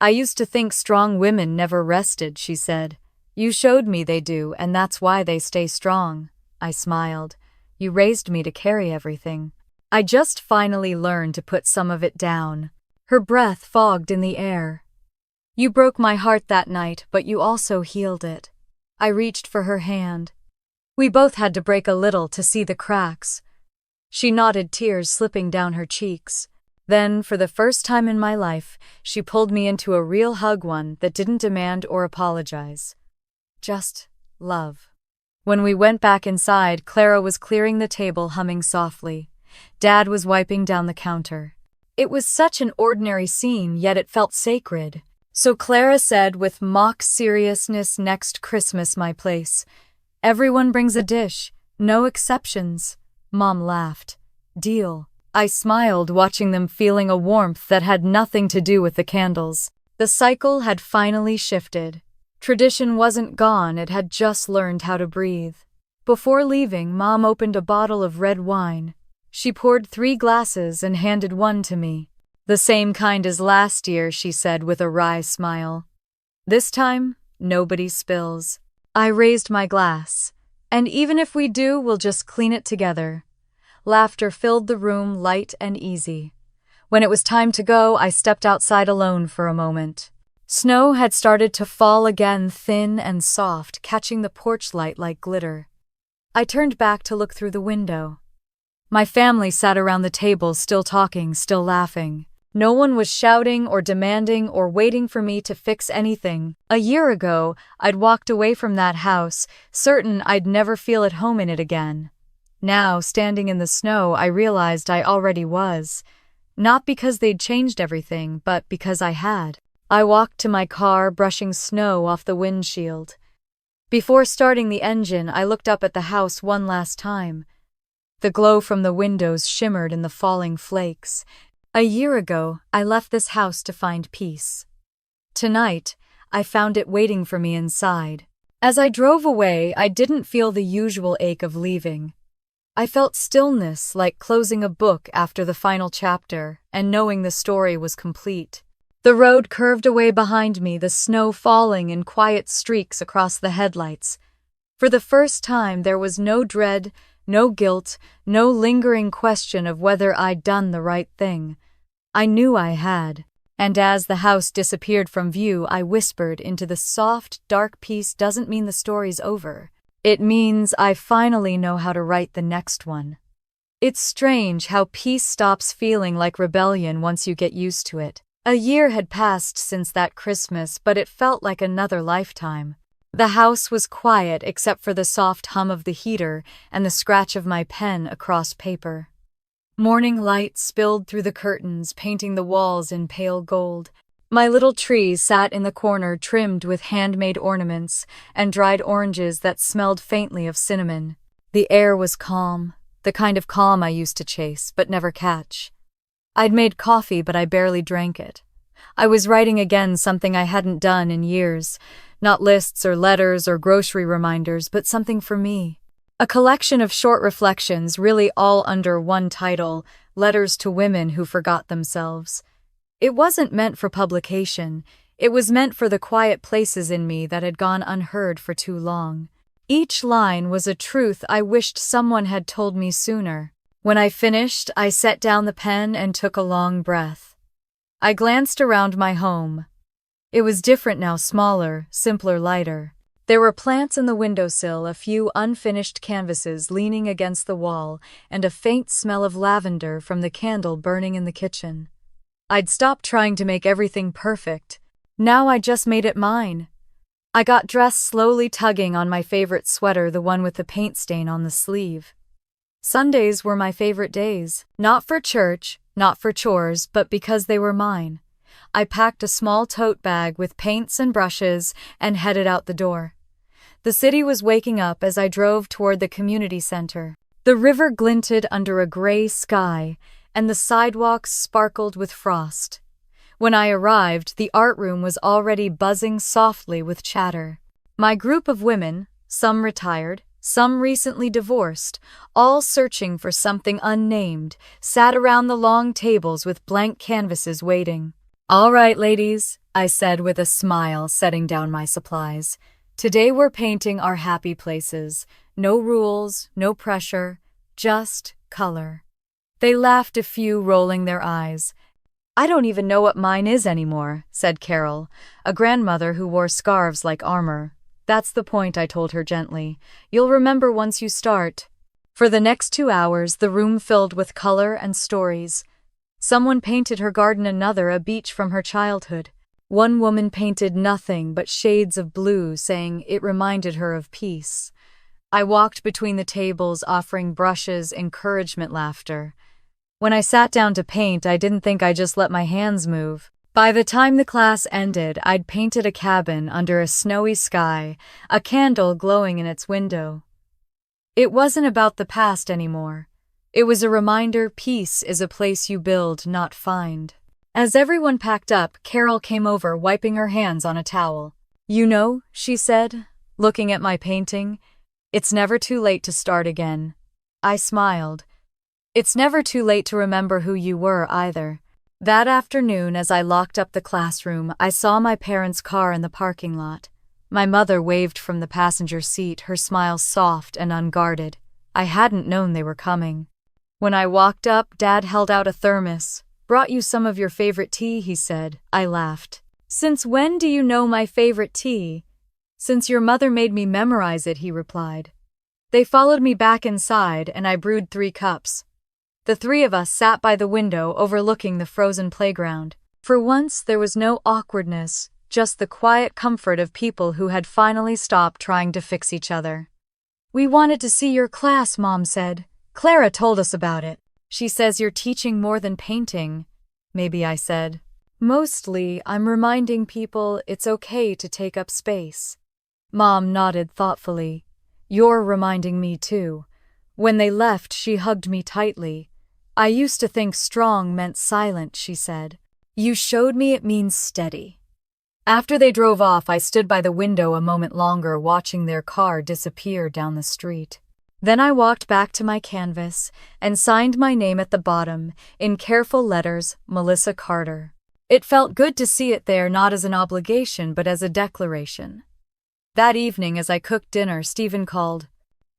"I used to think strong women never rested," she said. "You showed me they do, and that's why they stay strong." I smiled. "You raised me to carry everything. I just finally learned to put some of it down." Her breath fogged in the air. "You broke my heart that night, but you also healed it." I reached for her hand. "We both had to break a little to see the cracks." She nodded, tears slipping down her cheeks. Then, for the first time in my life, she pulled me into a real hug, one that didn't demand or apologize. Just love. When we went back inside, Clara was clearing the table, humming softly. Dad was wiping down the counter. It was such an ordinary scene, yet it felt sacred. So Clara said with mock seriousness, "Next Christmas, my place. Everyone brings a dish, no exceptions." Mom laughed. "Deal." I smiled, watching them, feeling a warmth that had nothing to do with the candles. The cycle had finally shifted. Tradition wasn't gone, it had just learned how to breathe. Before leaving, Mom opened a bottle of red wine. She poured 3 glasses and handed one to me. "The same kind as last year," she said with a wry smile. "This time, nobody spills." I raised my glass. "And even if we do, we'll just clean it together." Laughter filled the room, light and easy. When it was time to go, I stepped outside alone for a moment. Snow had started to fall again, thin and soft, catching the porch light like glitter. I turned back to look through the window. My family sat around the table, still talking, still laughing. No one was shouting or demanding or waiting for me to fix anything. A year ago, I'd walked away from that house, certain I'd never feel at home in it again. Now, standing in the snow, I realized I already was. Not because they'd changed everything, but because I had. I walked to my car, brushing snow off the windshield. Before starting the engine, I looked up at the house one last time. The glow from the windows shimmered in the falling flakes. A year ago, I left this house to find peace. Tonight, I found it waiting for me inside. As I drove away, I didn't feel the usual ache of leaving. I felt stillness, like closing a book after the final chapter and knowing the story was complete. The road curved away behind me, the snow falling in quiet streaks across the headlights. For the first time, there was no dread, no guilt, no lingering question of whether I'd done the right thing. I knew I had. And as the house disappeared from view, I whispered into the soft, dark peace, doesn't mean the story's over. It means I finally know how to write the next one. It's strange how peace stops feeling like rebellion once you get used to it. A year had passed since that Christmas, but it felt like another lifetime. The house was quiet except for the soft hum of the heater and the scratch of my pen across paper. Morning light spilled through the curtains, painting the walls in pale gold. My little tree sat in the corner, trimmed with handmade ornaments and dried oranges that smelled faintly of cinnamon. The air was calm, the kind of calm I used to chase but never catch. I'd made coffee, but I barely drank it. I was writing again, something I hadn't done in years. Not lists or letters or grocery reminders, but something for me. A collection of short reflections, really all under one title, Letters to Women Who Forgot Themselves. It wasn't meant for publication. It was meant for the quiet places in me that had gone unheard for too long. Each line was a truth I wished someone had told me sooner. When I finished, I set down the pen and took a long breath. I glanced around my home. It was different now, smaller, simpler, lighter. There were plants in the windowsill, a few unfinished canvases leaning against the wall, and a faint smell of lavender from the candle burning in the kitchen. I'd stopped trying to make everything perfect. Now I just made it mine. I got dressed, slowly tugging on my favorite sweater, the one with the paint stain on the sleeve. Sundays were my favorite days, not for church, not for chores, but because they were mine. I packed a small tote bag with paints and brushes and headed out the door. The city was waking up as I drove toward the community center. The river glinted under a gray sky, and the sidewalks sparkled with frost. When I arrived, the art room was already buzzing softly with chatter. My group of women, some retired, some recently divorced, all searching for something unnamed, sat around the long tables with blank canvases waiting. "All right, ladies," I said with a smile, setting down my supplies. "Today we're painting our happy places. No rules, no pressure, just color." They laughed, a few rolling their eyes. "I don't even know what mine is anymore," said Carol, a grandmother who wore scarves like armor. "That's the point," I told her gently. "You'll remember once you start." For the next 2 hours, the room filled with color and stories. Someone painted her garden, another a beach from her childhood. One woman painted nothing but shades of blue, saying it reminded her of peace. I walked between the tables, offering brushes, encouragement, laughter. When I sat down to paint, I didn't think I just let my hands move. By the time the class ended, I'd painted a cabin under a snowy sky, a candle glowing in its window. It wasn't about the past anymore. It was a reminder peace is a place you build, not find. As everyone packed up, Carol came over, wiping her hands on a towel. "You know," she said, looking at my painting, "it's never too late to start again." I smiled. It's never too late to remember who you were, either. That afternoon, as I locked up the classroom, I saw my parents' car in the parking lot. My mother waved from the passenger seat, her smile soft and unguarded. I hadn't known they were coming. When I walked up, Dad held out a thermos. "Brought you some of your favorite tea," he said. I laughed. "Since when do you know my favorite tea?" "Since your mother made me memorize it," he replied. They followed me back inside, and I brewed 3 cups. The 3 of us sat by the window overlooking the frozen playground. For once, there was no awkwardness, just the quiet comfort of people who had finally stopped trying to fix each other. "We wanted to see your class," Mom said. "Clara told us about it. She says you're teaching more than painting." "Maybe," I said. "Mostly, I'm reminding people it's okay to take up space." Mom nodded thoughtfully. "You're reminding me too." When they left, she hugged me tightly. "I used to think strong meant silent," she said. "You showed me it means steady." After they drove off, I stood by the window a moment longer, watching their car disappear down the street. Then I walked back to my canvas and signed my name at the bottom, in careful letters, Melissa Carter. It felt good to see it there, not as an obligation, but as a declaration. That evening, as I cooked dinner, Stephen called.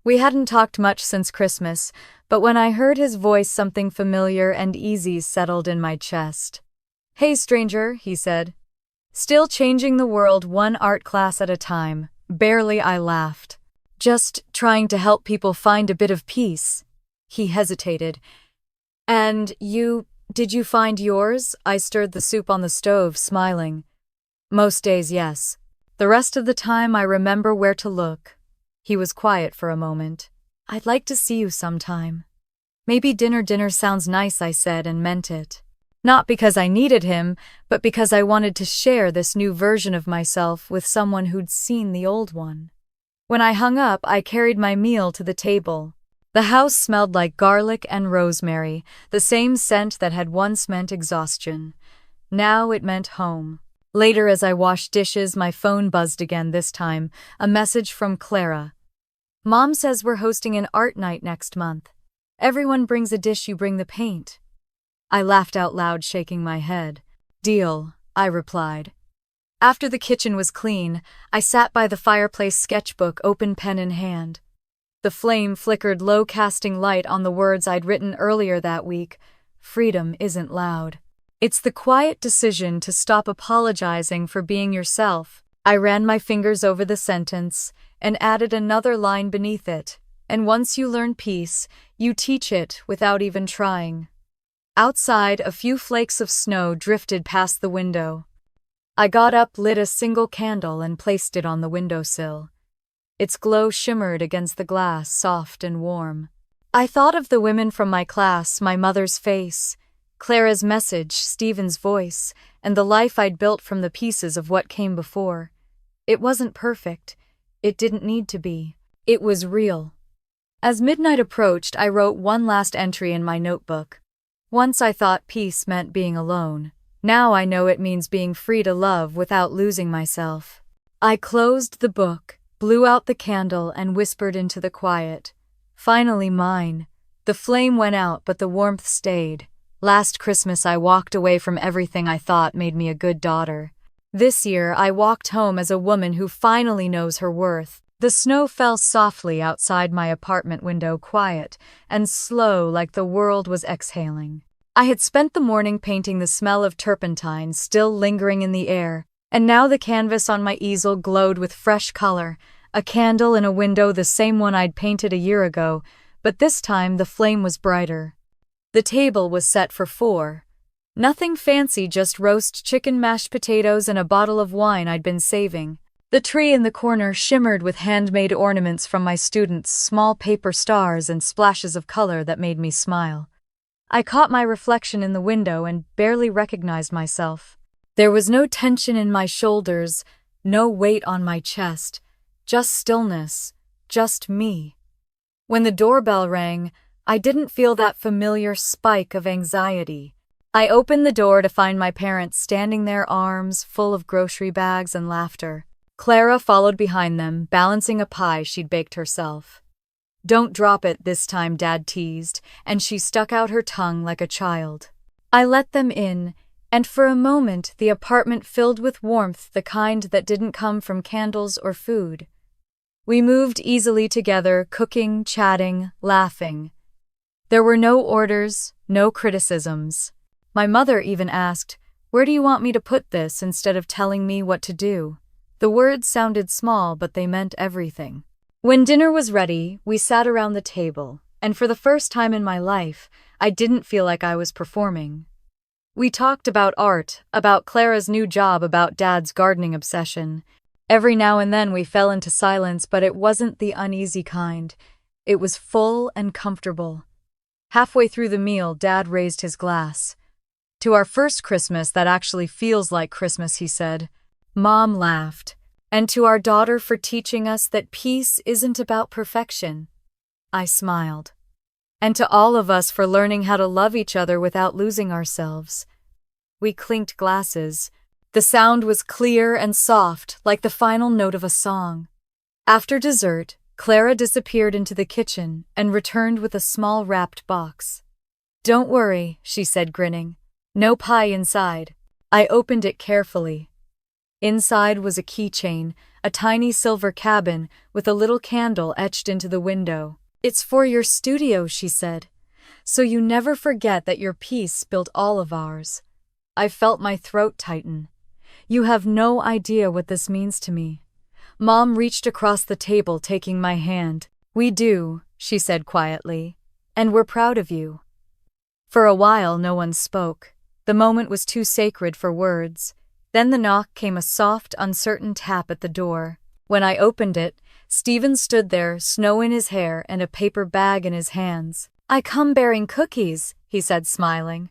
We hadn't talked much since Christmas, but when I heard his voice, something familiar and easy settled in my chest. "Hey, stranger," he said. "Still changing the world one art class at a time." Barely I laughed. "Just trying to help people find a bit of peace." He hesitated. "And did you find yours?" I stirred the soup on the stove, smiling. "Most days, yes. The rest of the time I remember where to look." He was quiet for a moment. "I'd like to see you sometime." "Maybe dinner sounds nice," I said, and meant it. Not because I needed him, but because I wanted to share this new version of myself with someone who'd seen the old one. When I hung up, I carried my meal to the table. The house smelled like garlic and rosemary, the same scent that had once meant exhaustion. Now it meant home. Later, as I washed dishes, my phone buzzed again, this time a message from Clara. "Mom says we're hosting an art night next month. Everyone brings a dish, you bring the paint." I laughed out loud, shaking my head. "Deal," I replied. After the kitchen was clean, I sat by the fireplace, sketchbook open, pen in hand. The flame flickered low, casting light on the words I'd written earlier that week. "Freedom isn't loud. It's the quiet decision to stop apologizing for being yourself." I ran my fingers over the sentence and added another line beneath it. "And once you learn peace, you teach it without even trying." Outside, a few flakes of snow drifted past the window. I got up, lit a single candle, and placed it on the windowsill. Its glow shimmered against the glass, soft and warm. I thought of the women from my class, my mother's face, Clara's message, Stephen's voice, and the life I'd built from the pieces of what came before. It wasn't perfect. It didn't need to be. It was real. As midnight approached, I wrote one last entry in my notebook. Once I thought peace meant being alone. Now I know it means being free to love without losing myself. I closed the book, blew out the candle, and whispered into the quiet. Finally mine. The flame went out, but the warmth stayed. Last Christmas I walked away from everything I thought made me a good daughter. This year I walked home as a woman who finally knows her worth. The snow fell softly outside my apartment window, quiet and slow, like the world was exhaling. I had spent the morning painting, the smell of turpentine still lingering in the air, and now the canvas on my easel glowed with fresh color. A candle in a window, the same one I'd painted a year ago, but this time the flame was brighter. The table was set for 4. Nothing fancy, just roast chicken, mashed potatoes, and a bottle of wine I'd been saving. The tree in the corner shimmered with handmade ornaments from my students, small paper stars and splashes of color that made me smile. I caught my reflection in the window and barely recognized myself. There was no tension in my shoulders, no weight on my chest, just stillness, just me. When the doorbell rang, I didn't feel that familiar spike of anxiety. I opened the door to find my parents standing there, arms full of grocery bags and laughter. Clara followed behind them, balancing a pie she'd baked herself. "Don't drop it this time," Dad teased, and she stuck out her tongue like a child. I let them in, and for a moment the apartment filled with warmth, the kind that didn't come from candles or food. We moved easily together, cooking, chatting, laughing. There were no orders, no criticisms. My mother even asked, "Where do you want me to put this?" instead of telling me what to do. The words sounded small, but they meant everything. When dinner was ready, we sat around the table, and for the first time in my life, I didn't feel like I was performing. We talked about art, about Clara's new job, about Dad's gardening obsession. Every now and then we fell into silence, but it wasn't the uneasy kind. It was full and comfortable. Halfway through the meal, Dad raised his glass. "To our first Christmas that actually feels like Christmas," he said. Mom laughed. "And to our daughter for teaching us that peace isn't about perfection." I smiled. "And to all of us for learning how to love each other without losing ourselves." We clinked glasses. The sound was clear and soft, like the final note of a song. After dessert, Clara disappeared into the kitchen and returned with a small wrapped box. "Don't worry," she said, grinning. "No pie inside." I opened it carefully. Inside was a keychain, a tiny silver cabin with a little candle etched into the window. "It's for your studio," she said, "so you never forget that your piece built all of ours." I felt my throat tighten. "You have no idea what this means to me." Mom reached across the table, taking my hand. "We do," she said quietly, "and we're proud of you." For a while, no one spoke. The moment was too sacred for words. Then the knock came, a soft, uncertain tap at the door. When I opened it, Stephen stood there, snow in his hair and a paper bag in his hands. "I come bearing cookies," he said, smiling.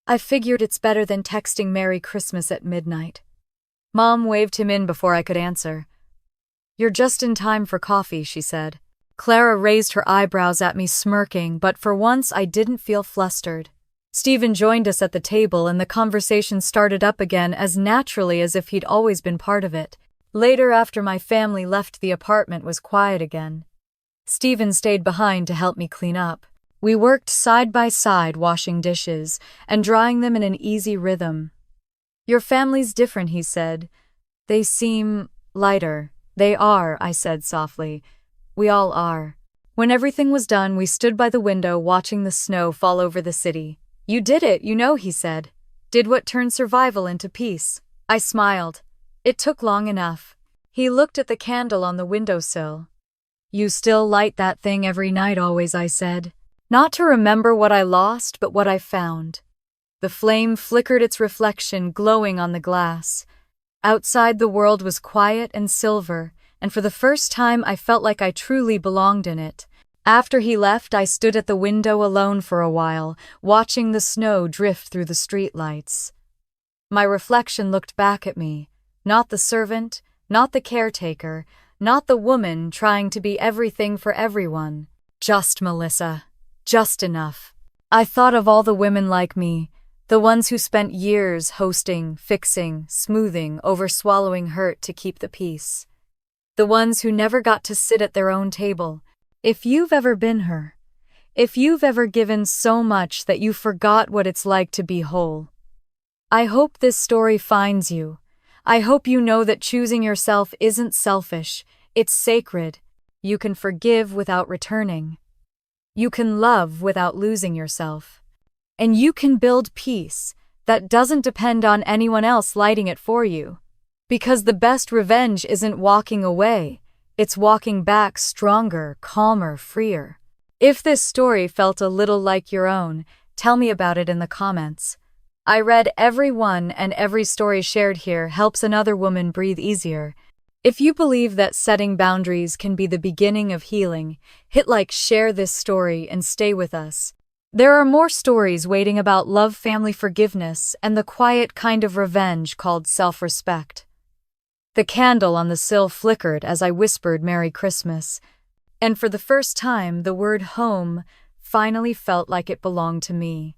"I figured it's better than texting Merry Christmas at midnight." Mom waved him in before I could answer. "You're just in time for coffee," she said. Clara raised her eyebrows at me, smirking, but for once I didn't feel flustered. Stephen joined us at the table and the conversation started up again as naturally as if he'd always been part of it. Later, after my family left, the apartment was quiet again. Stephen stayed behind to help me clean up. We worked side by side, washing dishes and drying them in an easy rhythm. "Your family's different," he said. "They seem lighter." "They are," I said softly. "We all are." When everything was done, we stood by the window watching the snow fall over the city. "You did it, you know," he said. "Did what turned survival into peace." I smiled. "It took long enough." He looked at the candle on the windowsill. "You still light that thing every night?" "Always," I said. "Not to remember what I lost, but what I found." The flame flickered, its reflection glowing on the glass. Outside, the world was quiet and silver, and for the first time I felt like I truly belonged in it. After he left, I stood at the window alone for a while, watching the snow drift through the streetlights. My reflection looked back at me, not the servant, not the caretaker, not the woman trying to be everything for everyone. Just Melissa. Just enough. I thought of all the women like me, the ones who spent years hosting, fixing, smoothing, over-swallowing hurt to keep the peace. The ones who never got to sit at their own table. If you've ever been her, if you've ever given so much that you forgot what it's like to be whole, I hope this story finds you. I hope you know that choosing yourself isn't selfish, it's sacred. You can forgive without returning. You can love without losing yourself. And you can build peace that doesn't depend on anyone else lighting it for you. Because the best revenge isn't walking away, it's walking back stronger, calmer, freer. If this story felt a little like your own, tell me about it in the comments. I read every one, and every story shared here helps another woman breathe easier. If you believe that setting boundaries can be the beginning of healing, hit like, share this story, and stay with us. There are more stories waiting about love, family, forgiveness, and the quiet kind of revenge called self-respect. The candle on the sill flickered as I whispered Merry Christmas, and for the first time the word home finally felt like it belonged to me.